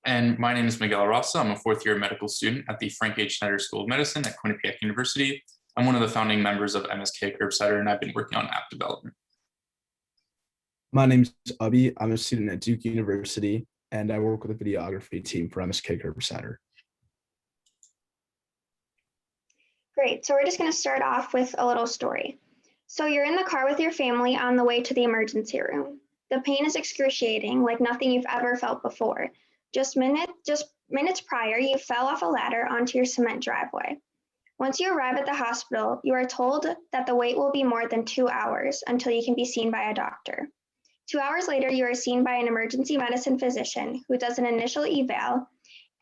And my name is Miguel Rossa. I'm a fourth-year medical student at the Frank H. Snyder School of Medicine at Quinnipiac University. I'm one of the founding members of MSK Curbsider, and I've been working on app development. My name is Abhi. I'm a student at Duke University, and I work with the videography team for MSK Curbsider. Great. So we're just going to start off with a little story. So you're in the car with your family on the way to the emergency room. The pain is excruciating, like nothing you've ever felt before. Just minutes prior, you fell off a ladder onto your cement driveway. Once you arrive at the hospital, you are told that the wait will be more than 2 hours until you can be seen by a doctor. 2 hours later, you are seen by an emergency medicine physician who does an initial eval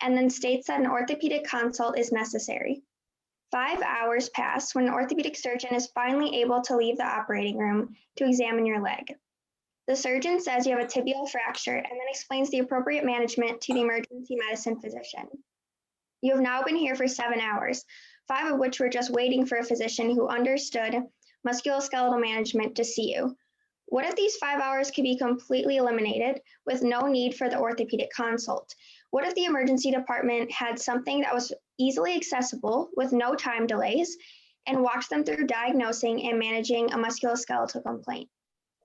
and then states that an orthopedic consult is necessary. 5 hours pass when an orthopedic surgeon is finally able to leave the operating room to examine your leg. The surgeon says you have a tibial fracture and then explains the appropriate management to the emergency medicine physician. You have now been here for 7 hours, 5 of which were just waiting for a physician who understood musculoskeletal management to see you. What if these 5 hours could be completely eliminated with no need for the orthopedic consult? What if the emergency department had something that was easily accessible with no time delays and walked them through diagnosing and managing a musculoskeletal complaint?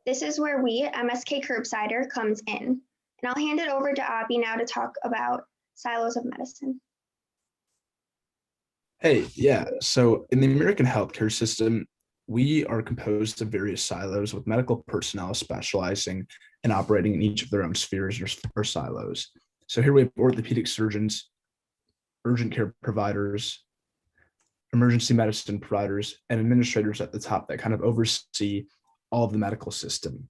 This is where we, MSK Curbsider, comes in. And I'll hand it over to Abhi now to talk about silos of medicine. Hey, yeah. So in the American healthcare system, we are composed of various silos with medical personnel specializing and operating in each of their own spheres or silos. So here we have orthopedic surgeons, urgent care providers, emergency medicine providers, and administrators at the top that kind of oversee all of the medical system.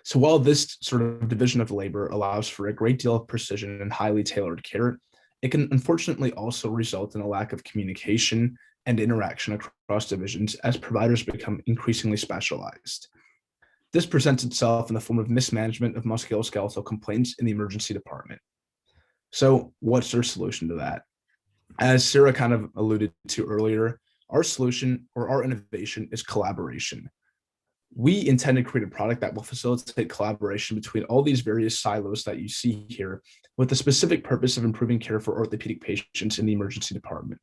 So while this sort of division of labor allows for a great deal of precision and highly tailored care, it can unfortunately also result in a lack of communication and interaction across divisions as providers become increasingly specialized. This presents itself in the form of mismanagement of musculoskeletal complaints in the emergency department. So what's their solution to that? As Sarah kind of alluded to earlier, our solution or our innovation is collaboration. We intend to create a product that will facilitate collaboration between all these various silos that you see here with the specific purpose of improving care for orthopedic patients in the emergency department.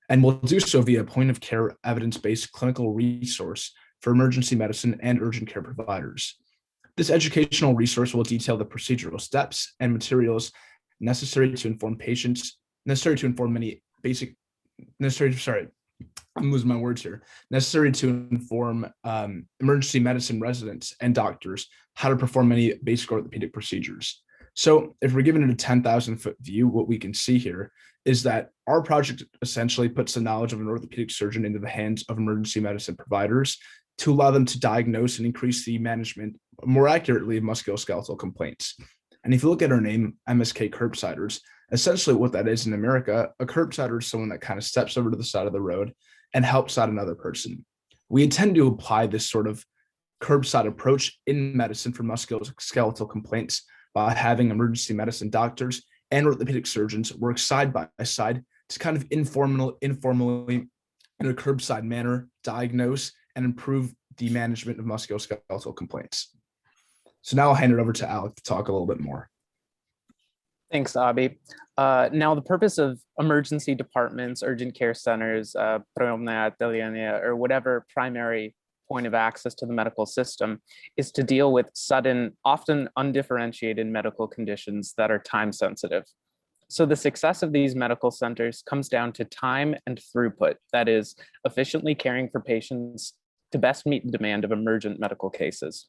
And we'll do so via a point of care evidence-based clinical resource for emergency medicine and urgent care providers. This educational resource will detail the procedural steps and materials necessary to inform necessary to inform emergency medicine residents and doctors how to perform many basic orthopedic procedures. So if we're given it a 10,000-foot view, what we can see here is that our project essentially puts the knowledge of an orthopedic surgeon into the hands of emergency medicine providers to allow them to diagnose and increase the management more accurately of musculoskeletal complaints. And if you look at our name, MSK Curbsiders, essentially what that is in America, a curbsider is someone that kind of steps over to the side of the road and helps out another person. We intend to apply this sort of curbside approach in medicine for musculoskeletal complaints by having emergency medicine doctors and orthopedic surgeons work side by side to kind of informally, in a curbside manner, diagnose and improve the management of musculoskeletal complaints. So now I'll hand it over to Alec to talk a little bit more. Thanks, Abi. Now, the purpose of emergency departments, urgent care centers, or whatever primary point of access to the medical system is to deal with sudden, often undifferentiated medical conditions that are time sensitive. So the success of these medical centers comes down to time and throughput, that is, efficiently caring for patients to best meet the demand of emergent medical cases.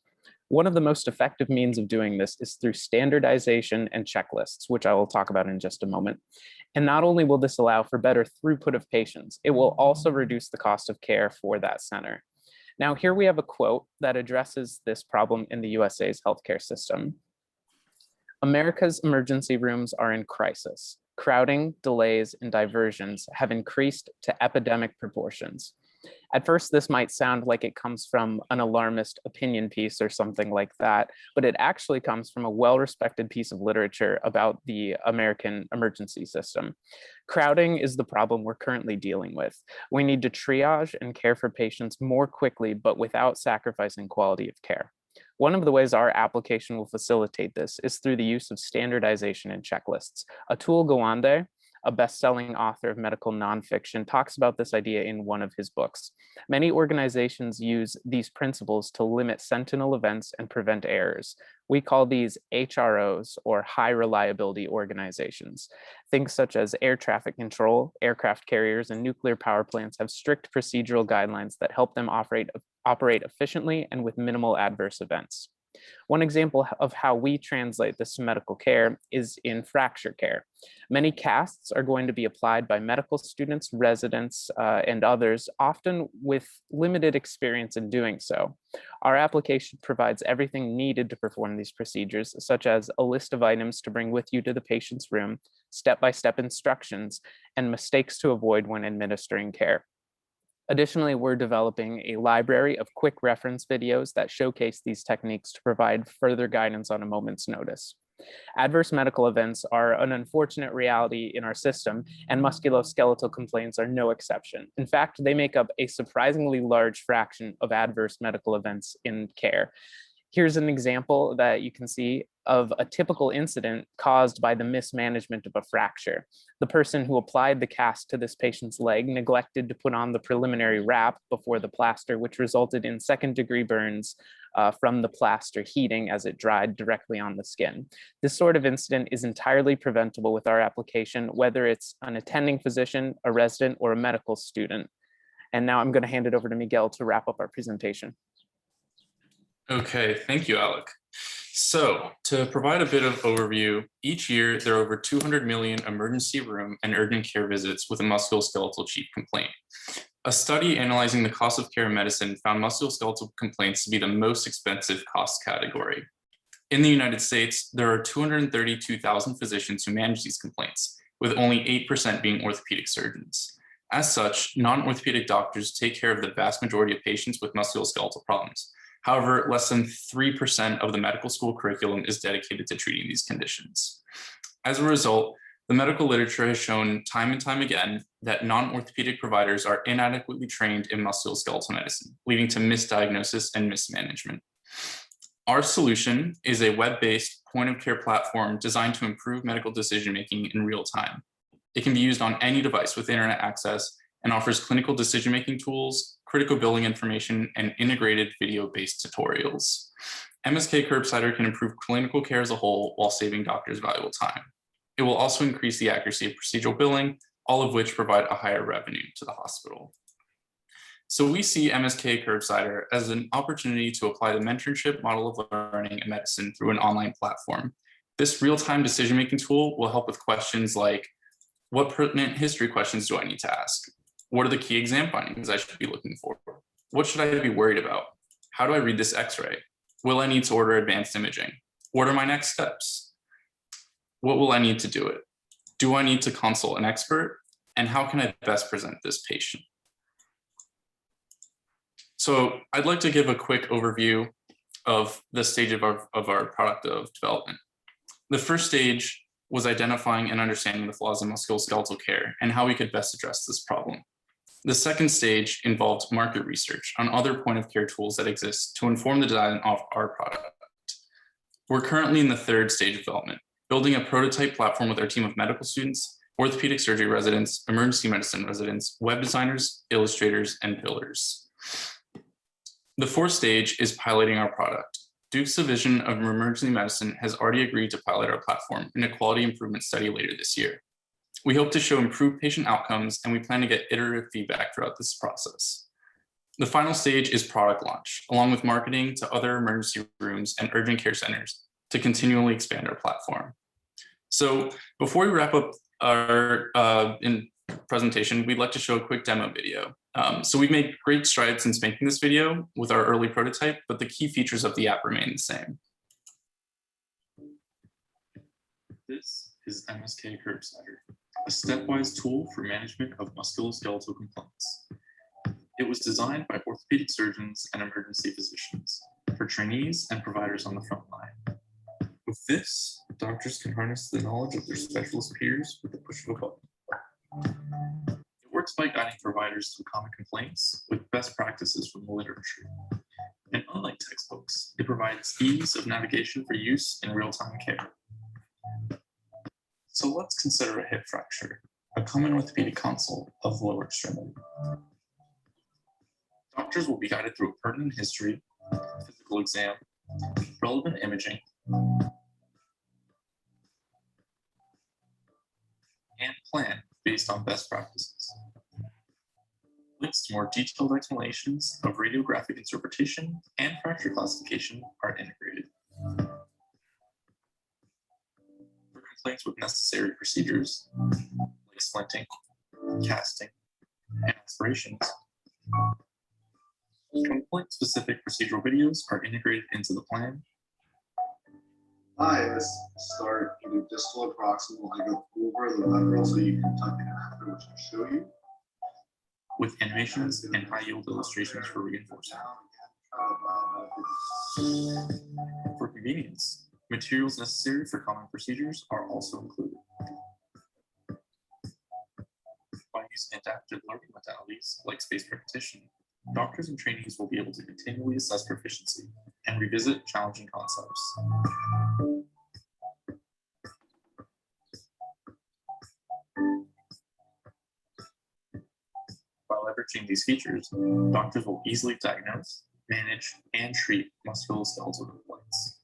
One of the most effective means of doing this is through standardization and checklists, which I will talk about in just a moment. And not only will this allow for better throughput of patients, it will also reduce the cost of care for that center. Now, here we have a quote that addresses this problem in the USA's healthcare system. America's emergency rooms are in crisis. Crowding, delays, and diversions have increased to epidemic proportions. At first, this might sound like it comes from an alarmist opinion piece or something like that, but it actually comes from a well-respected piece of literature about the American emergency system. Crowding is the problem we're currently dealing with. We need to triage and care for patients more quickly, but without sacrificing quality of care. One of the ways our application will facilitate this is through the use of standardization and checklists. Atul Gawande, a best-selling author of medical nonfiction, talks about this idea in one of his books. Many organizations use these principles to limit sentinel events and prevent errors. We call these HROs, or high reliability organizations. Things such as air traffic control, aircraft carriers, and nuclear power plants have strict procedural guidelines that help them operate efficiently and with minimal adverse events. One example of how we translate this to medical care is in fracture care. Many casts are going to be applied by medical students, residents, and others, often with limited experience in doing so. Our application provides everything needed to perform these procedures, such as a list of items to bring with you to the patient's room, step-by-step instructions, and mistakes to avoid when administering care. Additionally, we're developing a library of quick reference videos that showcase these techniques to provide further guidance on a moment's notice. Adverse medical events are an unfortunate reality in our system, and musculoskeletal complaints are no exception. In fact, they make up a surprisingly large fraction of adverse medical events in care. Here's an example that you can see of a typical incident caused by the mismanagement of a fracture. The person who applied the cast to this patient's leg neglected to put on the preliminary wrap before the plaster, which resulted in second-degree burns from the plaster heating as it dried directly on the skin. This sort of incident is entirely preventable with our application, whether it's an attending physician, a resident, or a medical student. And now I'm going to hand it over to Miguel to wrap up our presentation. Okay, thank you, Alec. So to provide a bit of overview, each year there are over 200 million emergency room and urgent care visits with a musculoskeletal chief complaint. A study analyzing the cost of care in medicine found musculoskeletal complaints to be the most expensive cost category. In the United States, there are 232,000 physicians who manage these complaints, with only 8% being orthopedic surgeons. As such, non-orthopedic doctors take care of the vast majority of patients with musculoskeletal problems. However, less than 3% of the medical school curriculum is dedicated to treating these conditions. As a result, The medical literature has shown time and time again that non-orthopedic providers are inadequately trained in musculoskeletal medicine, leading to misdiagnosis and mismanagement. Our solution is a web-based point-of-care platform designed to improve medical decision-making in real time. It can be used on any device with internet access and offers clinical decision-making tools, critical billing information, and integrated video-based tutorials. MSK Curbsider can improve clinical care as a whole while saving doctors valuable time. It will also increase the accuracy of procedural billing, all of which provide a higher revenue to the hospital. So we see MSK Curbsider as an opportunity to apply the mentorship model of learning in medicine through an online platform. This real-time decision-making tool will help with questions like, what pertinent history questions do I need to ask? What are the key exam findings I should be looking for? What should I be worried about? How do I read this X-ray? Will I need to order advanced imaging? What are my next steps? What will I need to do it? Do I need to consult an expert? And how can I best present this patient? So I'd like to give a quick overview of the stage of our product of development. The first stage was identifying and understanding the flaws in musculoskeletal care and how we could best address this problem. The second stage involved market research on other point-of-care tools that exist to inform the design of our product. We're currently in the third stage of development, building a prototype platform with our team of medical students, orthopedic surgery residents, emergency medicine residents, web designers, illustrators, and billers. The fourth stage is piloting our product. Duke's Division of Emergency Medicine has already agreed to pilot our platform in a quality improvement study later this year. We hope to show improved patient outcomes, and we plan to get iterative feedback throughout this process. The final stage is product launch, along with marketing to other emergency rooms and urgent care centers to continually expand our platform. So before we wrap up our presentation, we'd like to show a quick demo video. So we've made great strides since making this video with our early prototype, but the key features of the app remain the same. This is MSK Curbsider, a stepwise tool for management of musculoskeletal complaints. It was designed by orthopedic surgeons and emergency physicians for trainees and providers on the front line. With this, doctors can harness the knowledge of their specialist peers with the push of a button. It works by guiding providers through common complaints with best practices from the literature. And unlike textbooks, it provides ease of navigation for use in real-time care. So let's consider a hip fracture, a common orthopedic consult of the lower extremity. Doctors will be guided through a pertinent history, physical exam, relevant imaging, and plan based on best practices. Links to more detailed explanations of radiographic interpretation and fracture classification are integrated. For complaints with necessary procedures, like splinting, casting, and aspirations, complaint-specific procedural videos are integrated into the plan. Hi, this start either distal or proximal. I go over the lateral so you can tuck in after, which will show you. With animations and high-yield illustrations for reinforcement. For convenience, materials necessary for common procedures are also included. By using adaptive learning modalities like spaced repetition, doctors and trainees will be able to continually assess proficiency and revisit challenging concepts. By leveraging these features, doctors will easily diagnose, manage, and treat musculoskeletal complaints.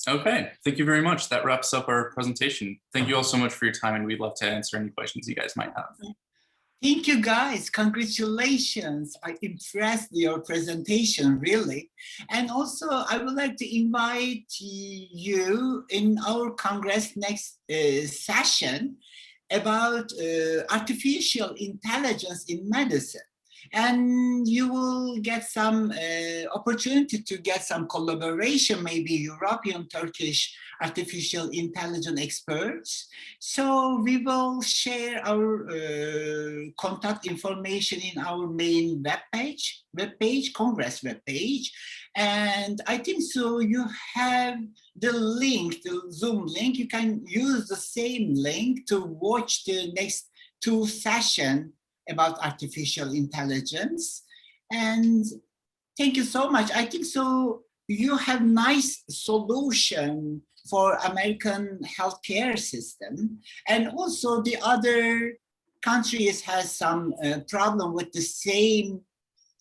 Okay, thank you very much. That wraps up our presentation. Thank you all so much for your time, and we'd love to answer any questions you guys might have. Thank you, guys. Congratulations. I impressed your presentation, really. And also, I would like to invite you in our Congress next session about artificial intelligence in medicine. and you will get some opportunity to get some collaboration, maybe European, Turkish artificial intelligence experts. So we will share our contact information in our main webpage, Congress webpage. And I think so you have the link, the Zoom link. You can use the same link to watch the next 2 sessions about artificial intelligence. And thank you so much. I think so you have nice solution for American healthcare system. And also the other countries has some problem with the same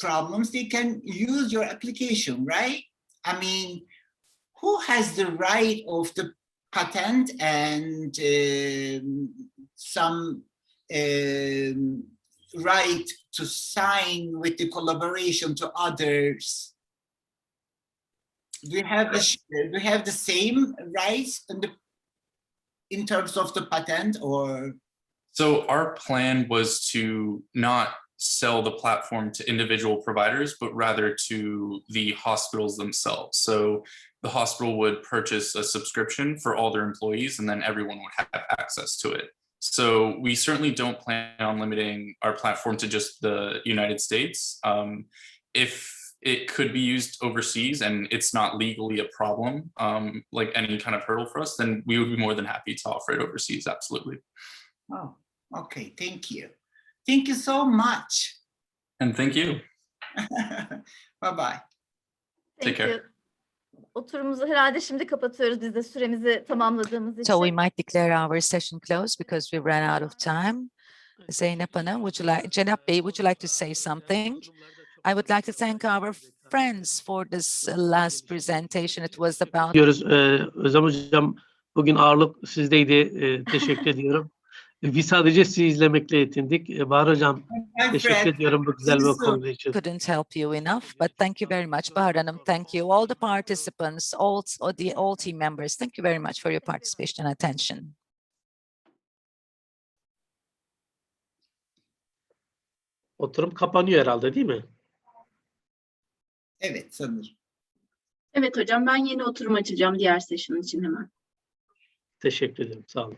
problems. They can use your application, right? I mean, who has the right of the patent and some right to sign with the collaboration to others? Do you have the same rights in terms of the patent, or? So our plan was to not sell the platform to individual providers, but rather to the hospitals themselves. So the hospital would purchase a subscription for all their employees, and then everyone would have access to it. So we certainly don't plan on limiting our platform to just the United States. If it could be used overseas and it's not legally a problem, like any kind of hurdle for us, then we would be more than happy to offer it overseas, absolutely. Oh, okay, thank you. Thank you so much. And thank you. Bye-bye. Take care. Oturumuzu herhalde şimdi kapatıyoruz biz de süremizi tamamladığımız için. So we might declare our session closed because we ran out of time. Zeynep Hanım, Cenap Bey, would you like to say something? I would like to thank our friends for this last presentation. It was about... Diyoruz. Özlem Hocam, bugün ağırlık sizdeydi. Teşekkür ediyorum. Biz sadece sizi izlemekle yetindik. Bahar Hocam, teşekkür ediyorum bu güzel bir konu için. Couldn't help you enough, but thank you very much. Bahar Hanım, thank you. All the participants, all team members, thank you very much for your participation and attention. Oturum kapanıyor herhalde, değil mi? Evet, sanırım. Evet hocam, ben yeni oturum açacağım diğer session için hemen. Teşekkür ederim. Sağ olun.